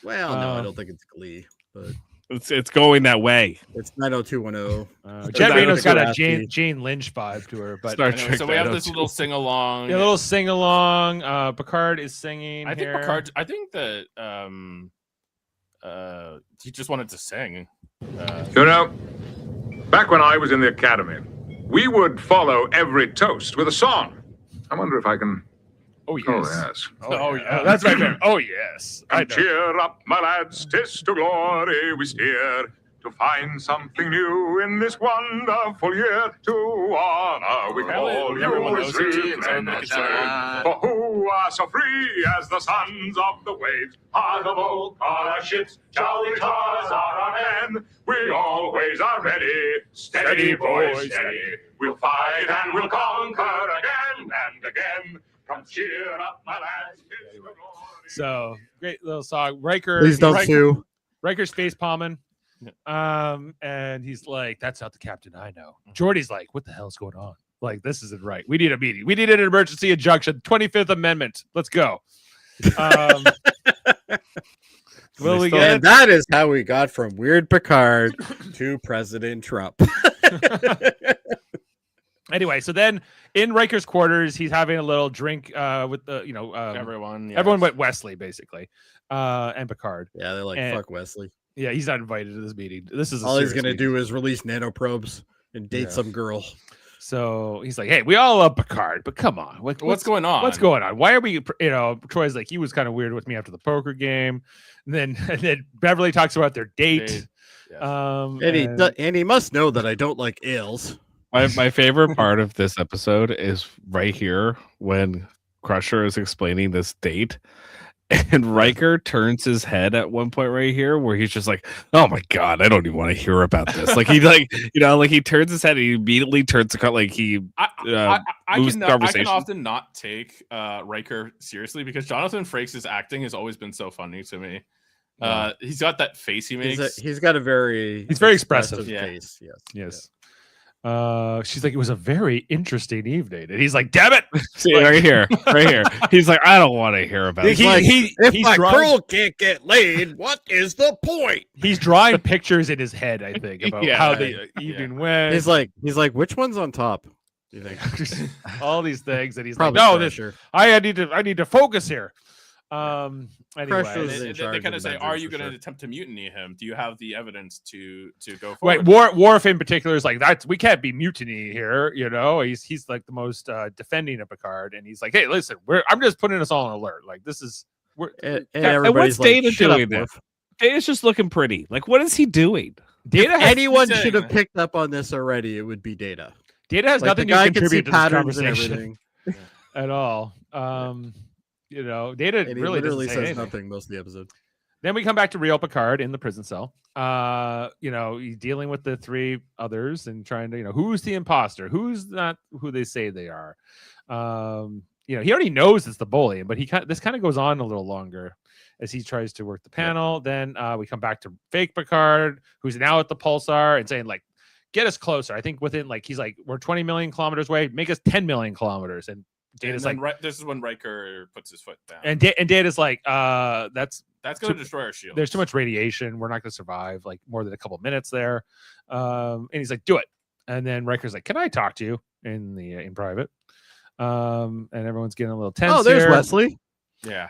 Well, no, I don't think it's Glee, but it's going that way. It's 90210. Jet Reno's got a Jane Lynch vibe to her, but anyway, so we have this little sing along. Yeah, a little sing along. Picard is singing. I think that he just wanted to sing. Back when I was in the academy, we would follow every toast with a song. I wonder if I can. Oh yes. Oh yes. Oh yeah. That's right there. Oh yes. And cheer up, my lads, 'tis to glory we steer, to find something new in this wonderful year. To honor with all you receive and concern. For who are so free as the sons of the waves, are the bold on our ships, jolly tars are our men. We always are ready, steady boys, steady. We'll fight and we'll conquer again and again. Come cheer up, my lads. So great little song. Riker. Please don't sue. Riker's face palming. And he's like, that's not the captain I know. Geordi's like, what the hell's going on? Like, this isn't right. We need a meeting. We need an emergency injunction. 25th Amendment. Let's go. Will we get and that is how we got from Weird Picard to President Trump. Anyway, so then in Riker's quarters, he's having a little drink with the everyone. Everyone went Wesley, basically, and Picard. Yeah, they're like, fuck Wesley. Yeah, he's not invited to this meeting. This is all he's gonna do is release nanoprobes and date some girl. So he's like, hey, we all love Picard, but come on, what's going on? What's going on? Why are we? Troy's like, he was kind of weird with me after the poker game. And then Beverly talks about their date. And he must know that I don't like ales. My favorite part of this episode is right here when Crusher is explaining this date, and Riker turns his head at one point right here where he's just like, "Oh my god, I don't even want to hear about this." Like he he turns his head and he immediately turns to like he moves the conversation. I can often not take Riker seriously because Jonathan Frakes' acting has always been so funny to me. He's got that face he makes. He's got a very expressive face. Yes. She's like, it was a very interesting evening, and he's like, damn it. See, right here. He's like, I don't want to hear about it. If my girl can't get laid, what is the point? He's drawing pictures in his head, I think, about how the evening went. He's like, which one's on top? You think all these things, and he's probably like, no, I need to focus here. Anyway, they kind of say, "Are you going to attempt to mutiny him? Do you have the evidence to go forward?" Right, Worf in particular is like, we can't be mutiny here. He's like the most defending of Picard, and he's like, "Hey, listen, I'm just putting us all on alert. Like this is and what's Data doing there? Data's just looking pretty. Like, what is he doing? Data. Anyone should have picked up on this already. It would be Data. Data has nothing to contribute to this conversation at all. Data really literally says anything. Nothing most of the episode. Then we come back to real Picard in the prison cell. He's dealing with the three others and trying to, who's the imposter, who's not who they say they are. He already knows it's the bully, but this kind of goes on a little longer. as he tries to work the panel. Then we come back to fake Picard, who's now at the pulsar and saying like, get us closer. I think within like, he's like, we're 20 million kilometers away, make us 10 million kilometers. And Data's like, this is when Riker puts his foot down. and Data's like, that's going to destroy our shield. There's too much radiation. We're not going to survive like more than a couple minutes there. And he's like, do it. And then Riker's like, can I talk to you in private? And everyone's getting a little tense. Oh, there's here. Wesley. Yeah.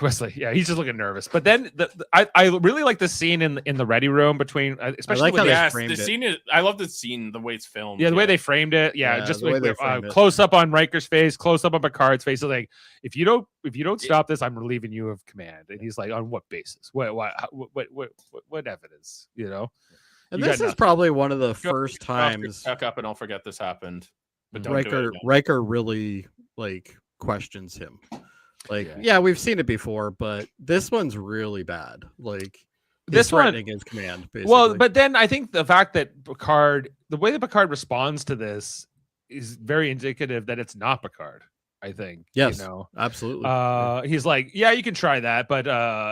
Wesley. Yeah, he's just looking nervous. But then I really like the scene in the ready room between, especially like when how they they the scene is. I love the scene, the way it's filmed. the way they framed it. Yeah, just the way like they framed it. close up on Riker's face, close up on Picard's face. So like, if you don't stop this, I'm relieving you of command. And he's like, on what basis? What evidence? You know. And You this got is nothing. probably one of the first times Back up and don't forget this happened. But don't do it again. Riker really like questions him. Like, yeah, we've seen it before, but this one's really bad. Like, This one- threatening his command. Basically. Well, but then I think the fact that the way that Picard responds to this is very indicative that it's not Picard. I think. Yes, You know. absolutely. He's like, yeah, you can try that, but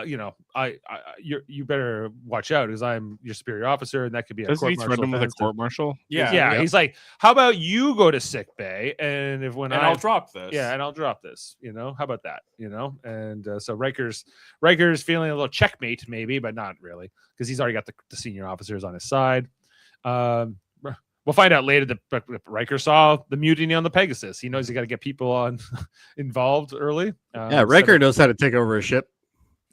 you better watch out because I'm your superior officer, and that could be a Doesn't he court-martial threaten him with a offense. court martial? Yeah. He's like, how about you go to sick bay, and I'll drop this. Yeah, and I'll drop this. You know, how about that? You know, and so Riker's feeling a little checkmate, maybe, but not really, because he's already got the senior officers on his side. We'll find out later that Riker saw the mutiny on the Pegasus. He knows he got to get people involved early. Riker knows how to take over a ship.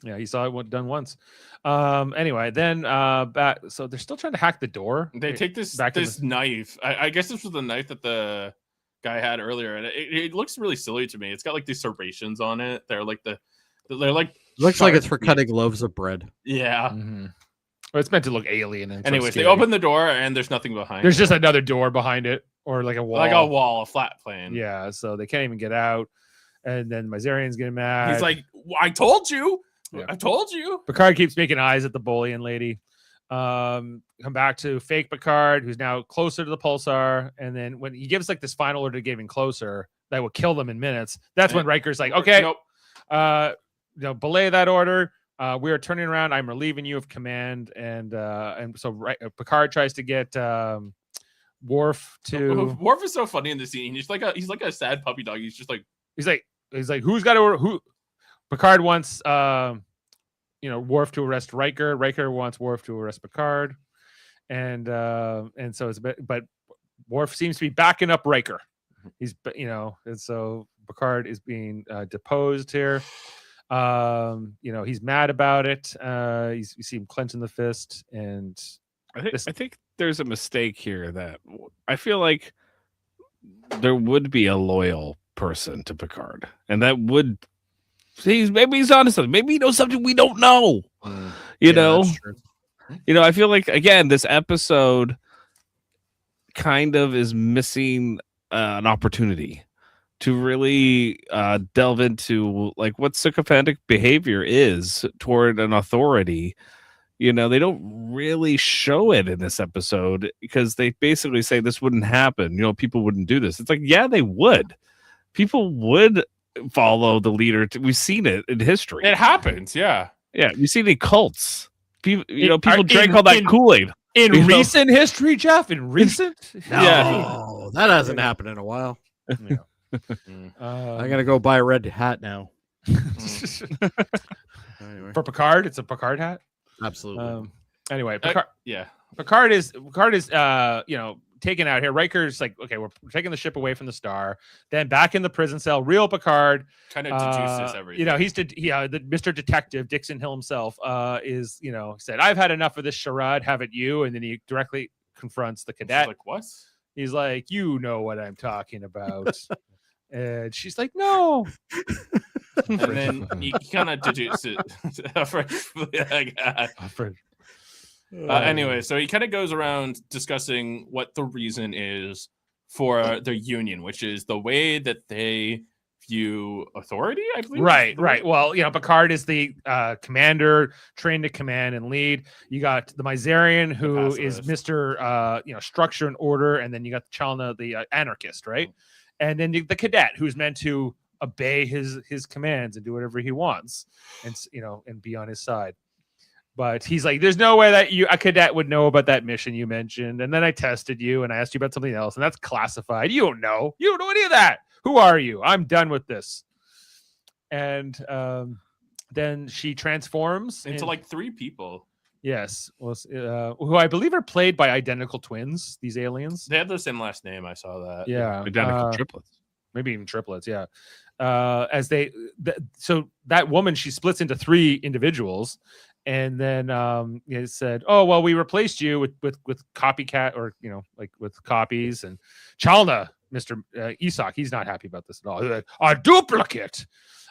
Yeah, he saw it done once. Anyway, then back. So they're still trying to hack the door. They take this knife. I guess this was the knife that the guy had earlier, and it looks really silly to me. It's got like these serrations on it. They're like looks like it's for cutting loaves of bread. Yeah. Mm-hmm. Well, it's meant to look alien. And anyways, scary. they open the door and there's nothing behind. There's just another door behind it, or like a wall. A flat plane. Yeah, so they can't even get out. And then Myzarian's getting mad. He's like, I told you. Yeah. I told you. Picard keeps making eyes at the Bolian lady. Come back to fake Picard, who's now closer to the pulsar. And then when he gives like this final order to get even closer, that would kill them in minutes. That's when Riker's like, okay, nope. Belay that order. We are turning around. I'm relieving you of command. And so Picard tries to get Worf to. Worf is so funny in the scene. He's like a sad puppy dog. He's just like he's like who's got to order who? Picard wants Worf to arrest Riker. Riker wants Worf to arrest Picard, and so it's a bit, but Worf seems to be backing up Riker. He's and so Picard is being deposed here. He's mad about it. You see him clenching the fist, and I think there's a mistake here that I feel like there would be a loyal person to Picard, and that would. Maybe he's onto something. Maybe he knows something we don't know. You know, I feel like again this episode kind of is missing an opportunity to really delve into like what sycophantic behavior is toward an authority. You know, they don't really show it in this episode because they basically say this wouldn't happen. You know, people wouldn't do this. It's like, yeah, they would. People would follow the leader. We've seen it in history. It happens. Yeah. Yeah. We've seen the cults. People, people drank all that Kool-Aid. In recent history, Jeff? In recent? No, that hasn't happened in a while. Yeah. I gotta go buy a red hat now. Anyway. For Picard, it's a Picard hat. Absolutely. Anyway, Picard. Yeah. Picard is taken out here. Riker's like, okay, we're taking the ship away from the star. Then back in the prison cell, real Picard kind of deduces everything. The Mr. Detective Dixon Hill himself said, I've had enough of this charade. Have it you. And then he directly confronts the cadet. She's like, what? He's like, you know what I'm talking about. And she's like, no. And then he kind of deduces anyway, so he kind of goes around discussing what the reason is for the Union, which is the way that they view authority, I believe. Right. Well, Picard is the commander, trained to command and lead. You got the Myzarian, who is Mr. Structure and order, and then you got Chalna, the anarchist, right? And then the cadet, who's meant to obey his commands and do whatever he wants, and and be on his side. But he's like, there's no way that a cadet would know about that mission you mentioned, and then I tested you and I asked you about something else, and that's classified. You don't know any of that. Who are you? I'm done with this. And then she transforms into like 3 people. Yes, who I believe are played by identical twins. These aliens. They have the same last name. I saw that. Yeah, identical triplets. Maybe even triplets. Yeah. So that woman, she splits into 3 individuals, and then it said, "Oh well, we replaced you with copycat, or like with copies." And Chalna, Mr. Isak, he's not happy about this at all. A duplicate.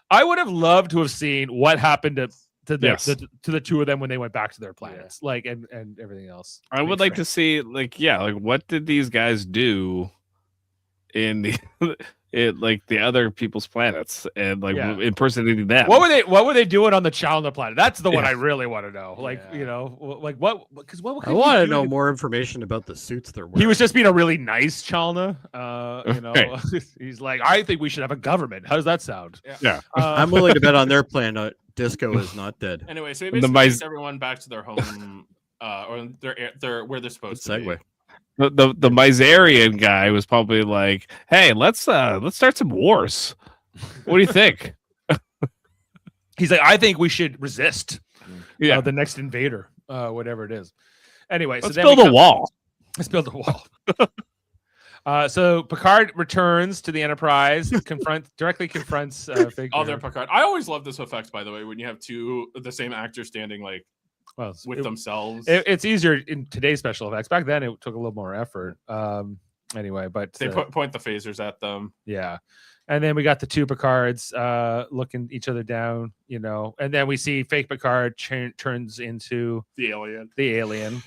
I would have loved to have seen what happened to the 2 of them when they went back to their planets, like and everything else. I would like to see like what did these guys do in the other people's planets and impersonating them? What were they doing on the Chalna planet? That's the one I really want to know. Like what? Because what? I want to know more information about the suits they're wearing. He was just being a really nice Chalna. Right. He's like, I think we should have a government. How does that sound? Yeah. I'm willing to bet on their planet Disco is not dead. Anyway, so he basically takes everyone back to their home, or their where they're supposed to be. The Miserian guy was probably like, "Hey, let's start some wars. What do you think?" He's like, "I think we should resist the next invader, whatever it is." Anyway, let's build a wall. Let's build a wall. So Picard returns to the Enterprise, directly confronts Figure. Oh, they're Picard. I always love this effect, by the way, when you have the same actor standing with themselves. It's easier in today's special effects. Back then, it took a little more effort. Anyway, but they point the phasers at them. Yeah, and then we got the 2 Picards looking each other down, and then we see fake Picard turns into the alien.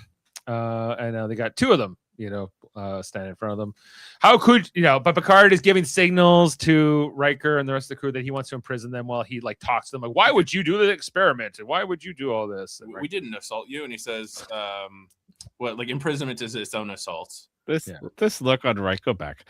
And now they got 2 of them, standing in front of them. How could but Picard is giving signals to Riker and the rest of the crew that he wants to imprison them while he talks to them, like, why would you do the experiment and why would you do all this? And we didn't assault you. And he says imprisonment is its own assault. This look on Riker back.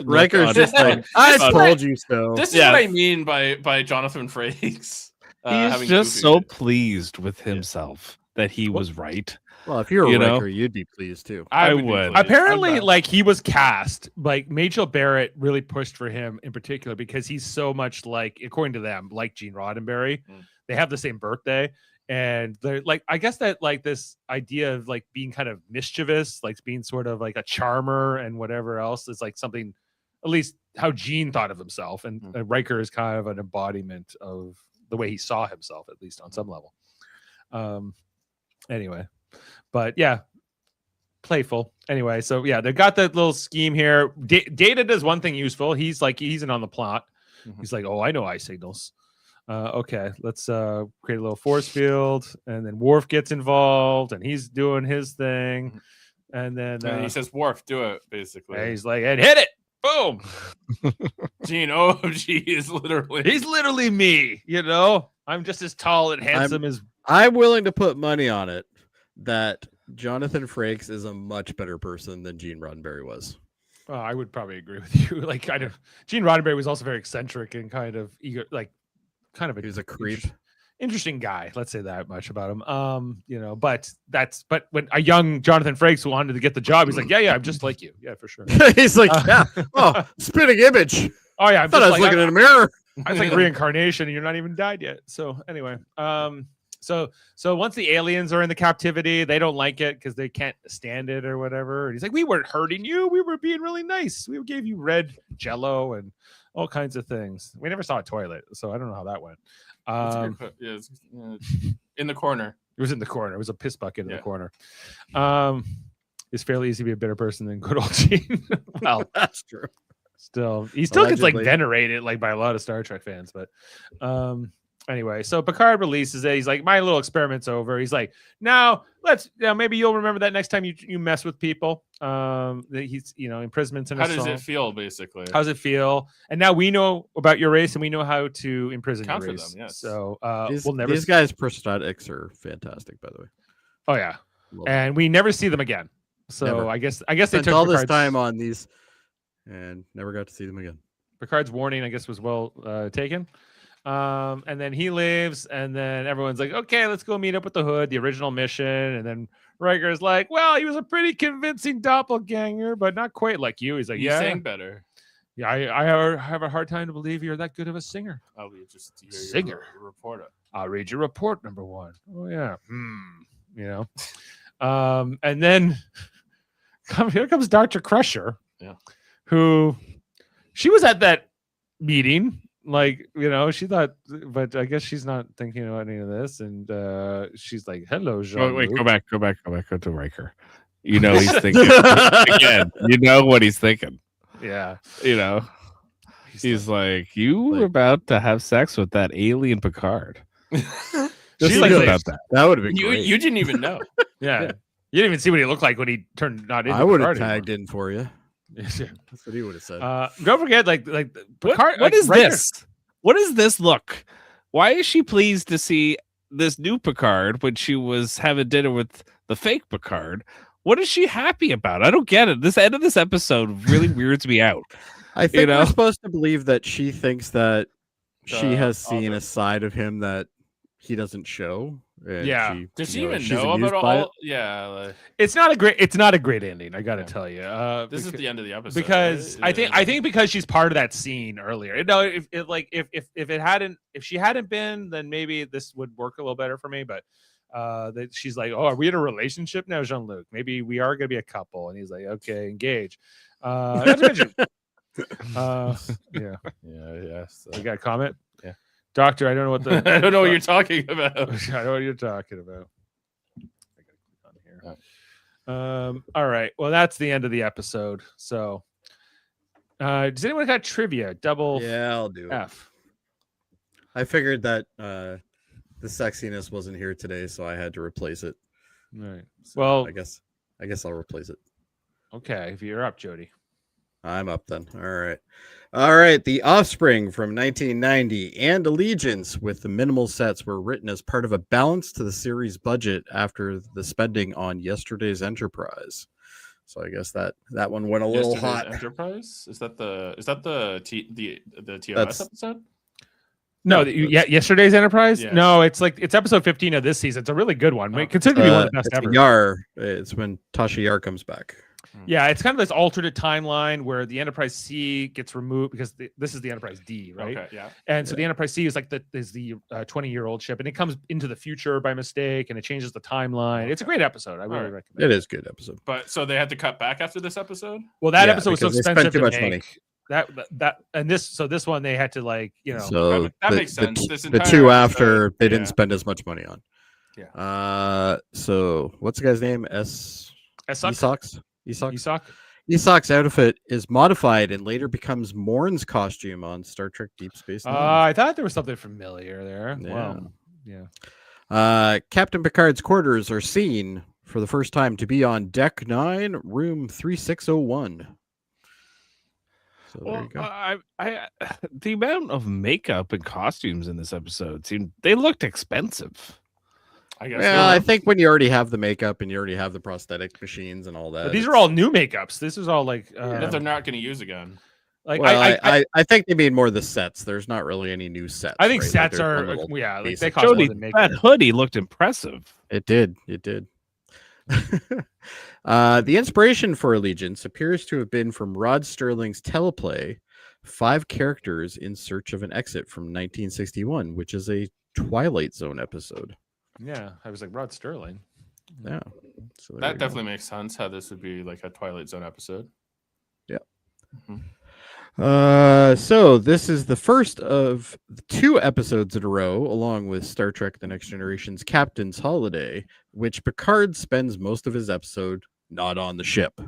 Riker's just like, I told you so. This is what I mean by Jonathan Frakes. He's just so pleased with himself that he was right. Well, if you're a Riker, you'd be pleased too. I would. Apparently, he was cast. Majel Barrett really pushed for him in particular because he's so much according to them, like Gene Roddenberry. They have the same birthday, and they're I guess that this idea of being kind of mischievous, being sort of a charmer and whatever else is something, at least how Gene thought of himself, and Riker is kind of an embodiment of the way he saw himself, at least on some level. Anyway. But yeah, playful. Anyway, so yeah, they got that little scheme here. Data does one thing useful. He's in on the plot. He's like, oh, I know eye signals. Okay, let's create a little force field, and then Worf gets involved, and he's doing his thing, and then he says, "Worf, do it." Basically, and he's like, "And hit it." Boom. Gene OMG is literally me. I'm just as tall and handsome as. I'm willing to put money on it that Jonathan Frakes is a much better person than Gene Roddenberry was. I would probably agree with you. Gene Roddenberry was also very eccentric and kind of eager, he was a creep. Interesting guy. Let's say that much about him. But when a young Jonathan Frakes wanted to get the job, he's like, yeah, I'm just like you. Yeah, for sure. He's like, spitting image. Oh yeah, I thought I was looking in a mirror. I think reincarnation, and you're not even died yet. So anyway, So once the aliens are in the captivity, they don't like it because they can't stand it or whatever. And he's like, we weren't hurting you. We were being really nice. We gave you red Jello and all kinds of things. We never saw a toilet, so I don't know how that went. In the corner. It was in the corner. It was a piss bucket in the corner. It's fairly easy to be a better person than good old Gene. Well, that's true. He still gets venerated by a lot of Star Trek fans, but anyway, so Picard releases it. He's like, my little experiment's over. He's like, now maybe you'll remember that next time you mess with people. He's, imprisonment and assault. How does it feel, basically? How's it feel? And now we know about your race, and we know how to imprison your race. Them, yes. So these guys' prosthetics are fantastic, by the way. Oh yeah, and we never see them again. So never. I guess they took all this time on these, and never got to see them again. Picard's warning, I guess, was well taken. And then he leaves, and then everyone's like, okay, let's go meet up with the Hood, the original mission. And then Riker's like, well, he was a pretty convincing doppelganger, but not quite like you. He's like, You yeah, sang better. yeah, I have a hard time to believe you're that good of a singer. I'll be interested to hear Singer. your report. I'll read your report, number one. Oh yeah, you know. And then here comes Dr. Crusher, who she was at that meeting. Like, you know, she thought, but I guess she's not thinking about any of this. And she's like, hello, Jean. Wait, go back to Riker. You know he's thinking again. You know what he's thinking. Yeah. You know, he's like, you were about to have sex with that alien Picard. She's Think like, about that. That would have been great. You didn't even know. yeah. You didn't even see what he looked like when he turned not into I would have Picard tagged in for you. anymore. That's what he would have said. Don't forget, like Picard. What is Riker- this? What is this look? Why is she pleased to see this new Picard when she was having dinner with the fake Picard? What is she happy about? I don't get it. This end of this episode really weirds me out. I think know? we're supposed to believe that she thinks that she has seen other- a side of him that he doesn't show. And Yeah. Does she you even she's know amused about by all? it. Yeah. Like, It's not a great ending. I got to Yeah. tell you. this is the end of the episode. Because right? I think because she's part of that scene earlier. No, if she hadn't been, then maybe this would work a little better for me. But that she's like, oh, are we in a relationship now, Jean-Luc? Maybe we are gonna be a couple. And he's like, okay, engage. Not to mention, Yes. you got a comment? Yeah. Doctor, I don't know what the I don't know what you're talking about. I don't know what you're talking about. I gotta click on here. All right. Well, that's the end of the episode. So, does anyone got trivia? Double Yeah, I'll do it. F. I figured that the sexiness wasn't here today, so I had to replace it. All right. So Well, I guess I'll replace it. okay. If you're up, Jody. I'm up then. All right. The Offspring from 1990 and Allegiance with the minimal sets were written as part of a balance to the series budget after the spending on Yesterday's Enterprise. So I guess that one went a little Yesterday's hot. Enterprise? Is that the TOS That's- episode? No, yesterday's Enterprise. Yeah. No, it's episode 15 of this season. It's a really good one. Considered to be one of the best It's ever. Yar. It's when Tasha Yar comes back. Yeah, it's kind of this alternate timeline where the Enterprise C gets removed because this is the Enterprise D, right? Okay, yeah. And so the Enterprise C is like the 20-year-old ship, and it comes into the future by mistake, and it changes the time. It's a great episode. I really Alright. recommend It is a good episode. But so they had to cut back after this episode? Well, that Yeah, episode was so because they spent expensive too to much make. money. This one they had to So that the, makes sense. This The entire two episode, after they didn't yeah. spend as much money on. Yeah. So what's the guy's name? Esox. Esok's outfit is modified and later becomes Morn's costume on Star Trek Deep Space Nine. I thought there was something familiar there. Yeah. Wow. Yeah. Captain Picard's quarters are seen for the first time to be on Deck 9, room 3601. So there you go. I the amount of makeup and costumes in this episode they looked expensive. I guess. Well, so. I think when you already have the makeup and you already have the prosthetic machines and all that. But these are all new makeups. This is all like that they're not going to use again. like Well, I I think they mean more the sets. There's not really any new sets. I think right? sets Like, are they're little like they basic. cost more Jody, than that makeup. hoodie looked impressive. It did. The inspiration for Allegiance appears to have been from Rod Sterling's teleplay, 5 Characters in Search of an Exit from 1961, which is a Twilight Zone episode. Yeah, I was like Rod Sterling. Yeah. So there That you go. definitely makes sense how this would be like a Twilight Zone episode. So this is the first of 2 episodes in a row, along with Star Trek: The Next Generation's Captain's Holiday, which Picard spends most of his episode not on the ship.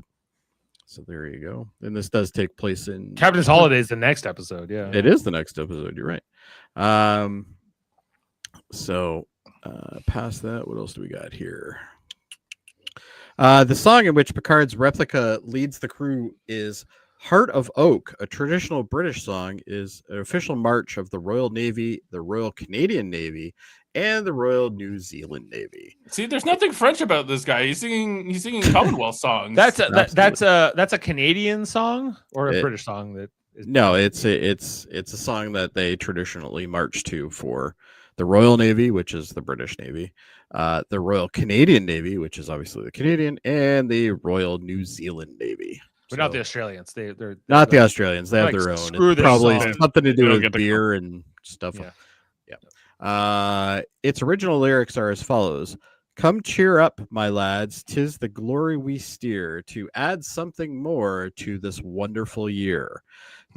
So there you go. And this does take place in Captain's Holiday is the next episode. Yeah. It is the next episode. You're right. So past that, what else do we got here? The song in which Picard's replica leads the crew is Heart of Oak, a traditional British song, is an official march of the Royal Navy, the Royal Canadian Navy, and the Royal New Zealand Navy. See, there's nothing French about this guy. He's singing Commonwealth songs. That's a Canadian song or a It- British song that No, it's a song that they traditionally march to for the Royal Navy, which is the British Navy, the Royal Canadian Navy, which is obviously the Canadian, and the Royal New Zealand Navy. But not the Australians. They're not the Australians. They have like, their own. screw It's this probably song. something to They do don't with get to beer and stuff. Yeah. Its original lyrics are as follows: "Come cheer up, my lads, 'tis the glory we steer to add something more to this wonderful year.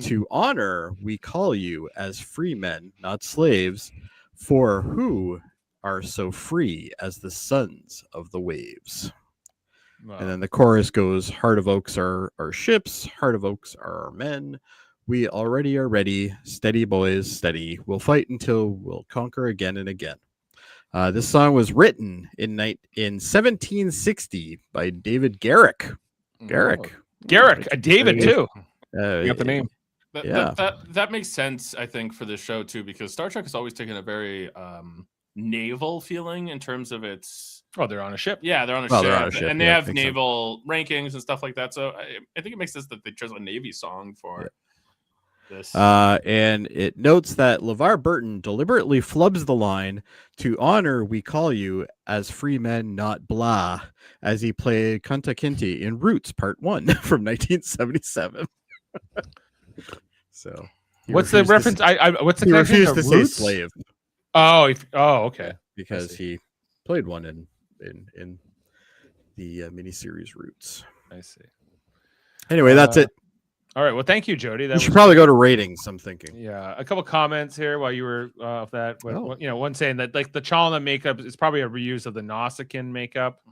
To honor we call you as free men, not slaves, for who are so free as the sons of the waves." Wow. And then the chorus goes, "Heart of oaks are our ships, heart of oaks are our men. We already are ready, steady boys, steady. We'll fight until we'll conquer again and again." This song was written in 1760 by David Garrick. Garrick. Garrick, David too. You got the name. That makes sense, I think, for this show too, because Star Trek has always taken a very naval feeling in terms of its. Oh, they're on a ship. Yeah, they're on a ship, and they have naval rankings and stuff like that. So I think it makes sense that they chose a Navy song for this. And it notes that LeVar Burton deliberately flubs the line, "To honor we call you as free men, not blah," as he played Kunta Kinte in Roots Part 1 from 1977. So what's the reference? What's the he connection refused to to say Roots? slave. Okay. Because he played one in the miniseries Roots. I see. Anyway, that's it. All right. Well, thank you, Jody. You should probably go to ratings, I'm thinking. Yeah, a couple comments here while you were off that. One saying that like the Chalna makeup is probably a reuse of the Nausicaan makeup,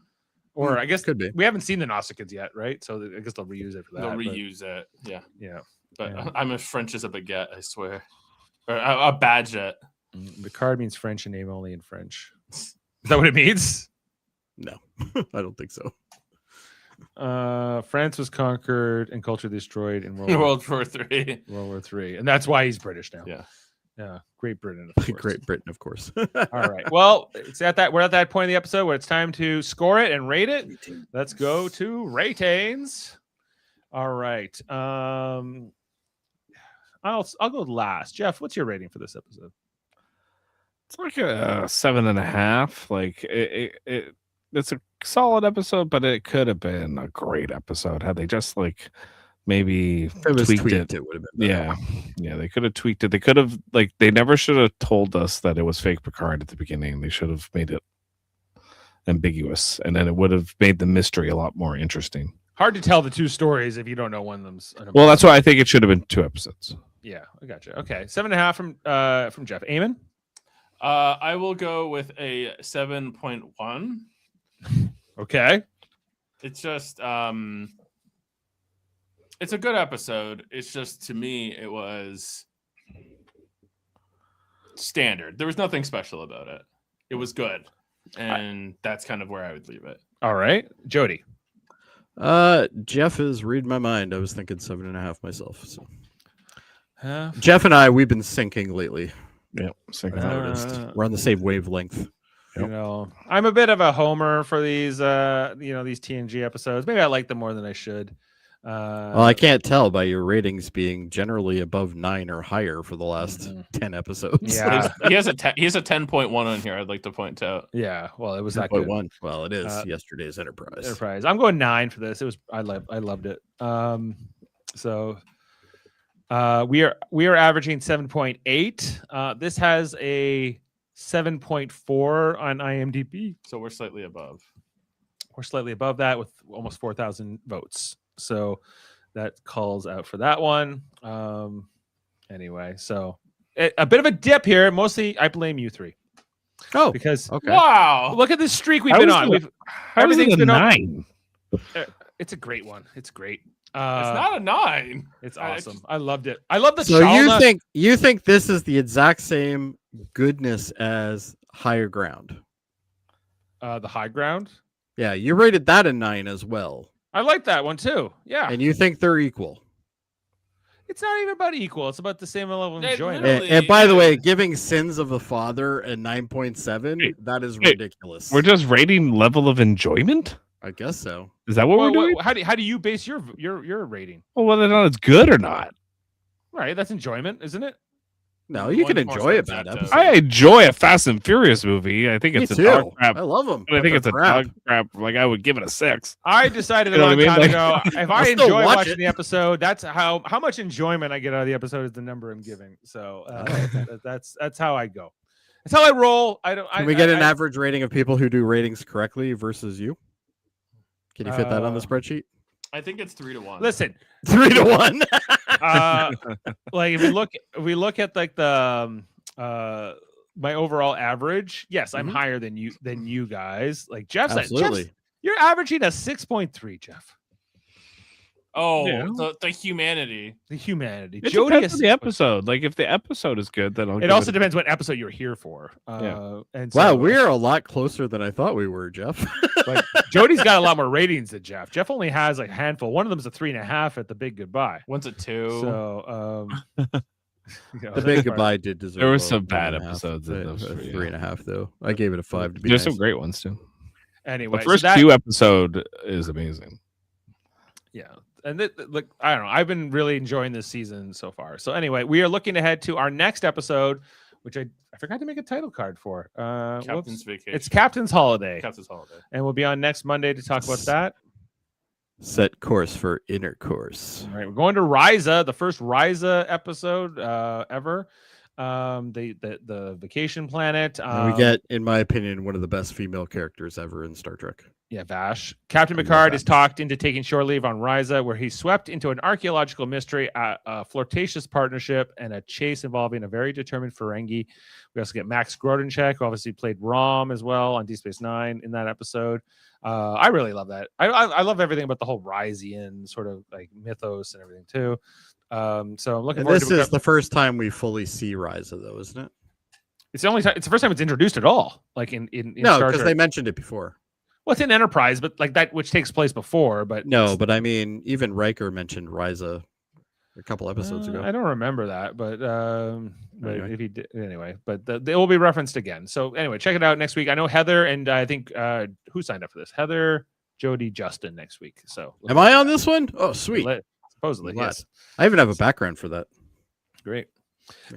or I guess could be. We haven't seen the Nausicaans yet, right? So I guess they'll reuse it for that. They'll reuse it. Yeah. Yeah. But I'm as French as a baguette, I swear, or a badget. The card means French and name only in French. Is that what it means? No, I don't think so. France was conquered and culture destroyed in World War III. World War III, and that's why he's British now. Yeah. Great Britain, of course. Great Britain, of course. All right. Well, we're at that point of the episode where it's time to score it and rate it. Let's go to ratings. All right. I'll go last. Jeff, what's your rating for this episode? It's like a 7.5. Like it's a solid episode, but it could have been a great episode had they just like maybe tweaked it. It would have been better. Yeah, they could have tweaked it. They could have they never should have told us that it was fake Picard at the beginning. They should have made it ambiguous, and then it would have made the mystery a lot more interesting. Hard to tell the two stories if you don't know one of them's. Well, that's why I think it should have been 2 episodes. Yeah, I gotcha. Okay, 7.5 from Jeff. Eamon? I will go with a 7.1. Okay. It's just it's a good episode. It's just, to me, it was standard. There was nothing special about it. It was good. And that's kind of where I would leave it. All right. Jody. Jeff is reading my mind. I was thinking 7.5 myself. So Jeff and I, we've been syncing lately. Yeah, we're on the same wavelength. You know, I'm a bit of a homer for these these TNG episodes. Maybe I like them more than I should. Well, I can't tell by your ratings being generally above 9 or higher for the last 10 episodes. Yeah, he has a 10.1 on here. I'd like to point out. Yeah, well, it was that good. 1. Well, it is yesterday's Enterprise. I'm going 9 for this. It was I loved it. So we are averaging 7.8. This has a 7.4 on IMDb. So we're slightly above. We're slightly above that with almost 4,000 votes. So that calls out for that one. Anyway, so a bit of a dip here. Mostly I blame you three. Oh, because wow, look at this streak we've been on. Everything's been 9. It's a great one. It's great. It's not a 9. It's awesome. I loved it. I love the. So you think this is the exact same goodness as Higher Ground? The High Ground. Yeah, you rated that a 9 as well. I like that one too. Yeah, and you think they're equal? It's not even about equal. It's about the same level of enjoyment. And by the way, giving Sins of the Father a 9.7, that is ridiculous. We're just rating level of enjoyment? I guess so. Is that what we're doing? How do you base your rating? Well, whether or not it's good or not. Right, that's enjoyment, isn't it? No, you can One more enjoy a sunset bad toast. episode. I enjoy a Fast and Furious movie. I think Me it's a too. dog crap. I love them. But I think it's a dog crap. Like I would give it a 6. I decided a You know long what I time mean? ago, if I I'll still enjoy watch watching it. the episode, that's how much enjoyment I get out of the episode is the number I'm giving. So that's how I go. That's how I roll. I don't. Can we get an average rating of people who do ratings correctly versus you? Can you fit that on the spreadsheet? I think it's 3-1. Listen, 3-1. like if we look at like the my overall average, yes, I'm higher than you guys. Like Jeff's Absolutely. you're averaging a 6.3, Jeff. Oh, Yeah. the humanity. The humanity. It Jody depends is on the episode. Like if the episode is good, then I'll It give also depends what episode you're here for. Yeah. And so, Wow, we're a lot closer than I thought we were, Jeff. But Jody's got a lot more ratings than Jeff. Jeff only has like a handful. One of them is a 3.5 at the Big Goodbye. One's a 2. So, The Big Goodbye did deserve. There were a some bad 1.5, episodes in those a three, 3.5 though. I gave it a 5 to be There's nice. some great ones too. Anyway, The so first that- Q episode is amazing. Yeah. And look, I don't know. I've been really enjoying this season so far. So anyway, we are looking ahead to our next episode, which I forgot to make a title card for. Captain's Vacation. It's Captain's Holiday. Captain's Holiday. And we'll be on next Monday to talk about that. Set course for intercourse. All right, we're going to Ryza, the first Ryza episode ever. The vacation planet. And we get, in my opinion, one of the best female characters ever in Star Trek. Yeah, Vash. Captain I love Picard is Vash. talked into taking shore leave on Ryza, where he's swept into an archaeological mystery, a flirtatious partnership, and a chase involving a very determined Ferengi. We also get Max Grodenchek, who obviously played Rom as well on Deep Space Nine in that episode. I really love that. I love everything about the whole Ryzian sort of like mythos and everything too. So I'm looking And forward this to is the first time we fully see Ryza, though, isn't it? It's the only time. It's the first time it's introduced at all. Like in No, Star because Trek. they mentioned it before. Well, it's in Enterprise, but like that which takes place before. But No, but I mean, even Riker mentioned Ryza a couple episodes ago. I don't remember that, but Anyway. if he did anyway, but they will be referenced again. So anyway, check it out next week. I know Heather and I think who signed up for this? Heather, Jody, Justin next week. So Am I on this one? Oh, sweet. Supposedly, I'm glad. yes. I even have a background for that. Great.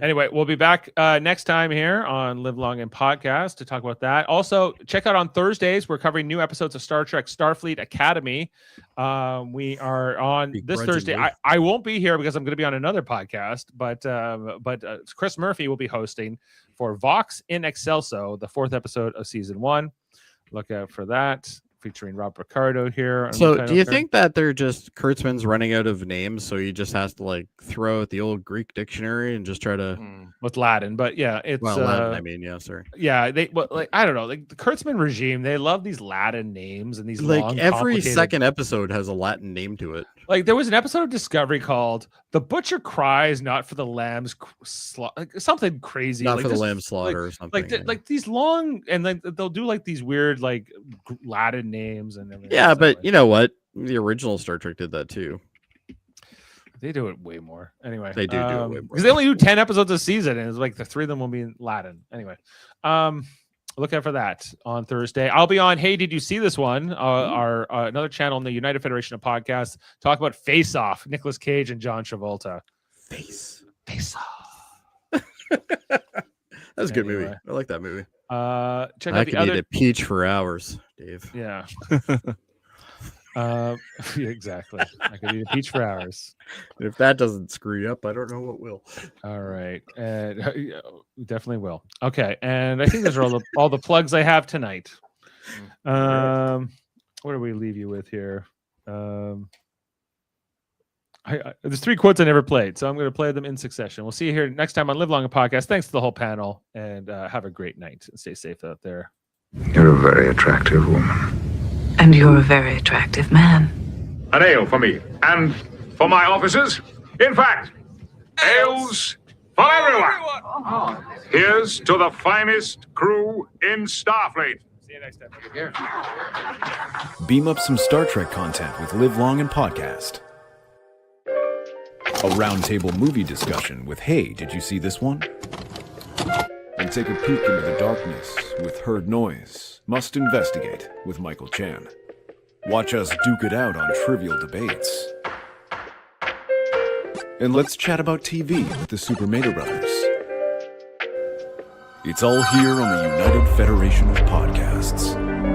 Anyway, we'll be back next time here on Live Long and Podcast to talk about that. Also, check out on Thursdays. We're covering new episodes of Star Trek Starfleet Academy. We are on this Thursday. Begrudgingly. I won't be here because I'm going to be on another podcast, but Chris Murphy will be hosting for Vox in Excelso, the 4th episode of season 1. Look out for that. Featuring Rob Ricardo here. on the So, title do you card. think that they're just Kurtzman's running out of names, so he just has to like throw out the old Greek dictionary and just try to? with Latin? But yeah, it's Latin, I mean, yeah, sorry. yeah. They like I don't know, like the Kurtzman regime. They love these Latin names and these Like long, every complicated- second episode has a Latin name to it. Like there was an episode of Discovery called "The Butcher Cries Not for the Lamb's like, something crazy, Not like for the this- lamb slaughter or something. Like like these long and like they'll do like these weird like Latin names and everything. yeah, else but anyway. you know what? The original Star Trek did that too. They do it way more. Anyway, They do it way more. because they only do 10 episodes a season, and it's like the 3 of them will be in Latin. Anyway, look out for that on Thursday. I'll be on. Hey, did you see this one? Our another channel in the United Federation of Podcasts talk about Face Off. Nicolas Cage and John Travolta. Face Off. That's a good movie. Anyway. I like that movie. Check I out the could eat other. a peach for hours, Dave. Yeah. Yeah, exactly. I could eat a peach for hours. If that doesn't screw you up, I don't know what will. All right, and yeah, we definitely will. Okay, and I think those are all the plugs I have tonight. What do we leave you with here? There's 3 quotes I never played, so I'm going to play them in succession. We'll see you here next time on Live Long and Podcast. Thanks to the whole panel, and have a great night. Stay safe out there. You're a very attractive woman. And you're a very attractive man. An ale for me and for my officers. In fact, ales for everyone. Here's to the finest crew in Starfleet. See you next time. Beam up some Star Trek content with Live Long and Podcast. A roundtable movie discussion with Hey, did you see this one? And take a peek into the darkness with Heard Noise. Must Investigate with Michael Chan. Watch us duke it out on trivial debates. And let's chat about TV with the Super Mato Brothers. It's all here on the United Federation of Podcasts.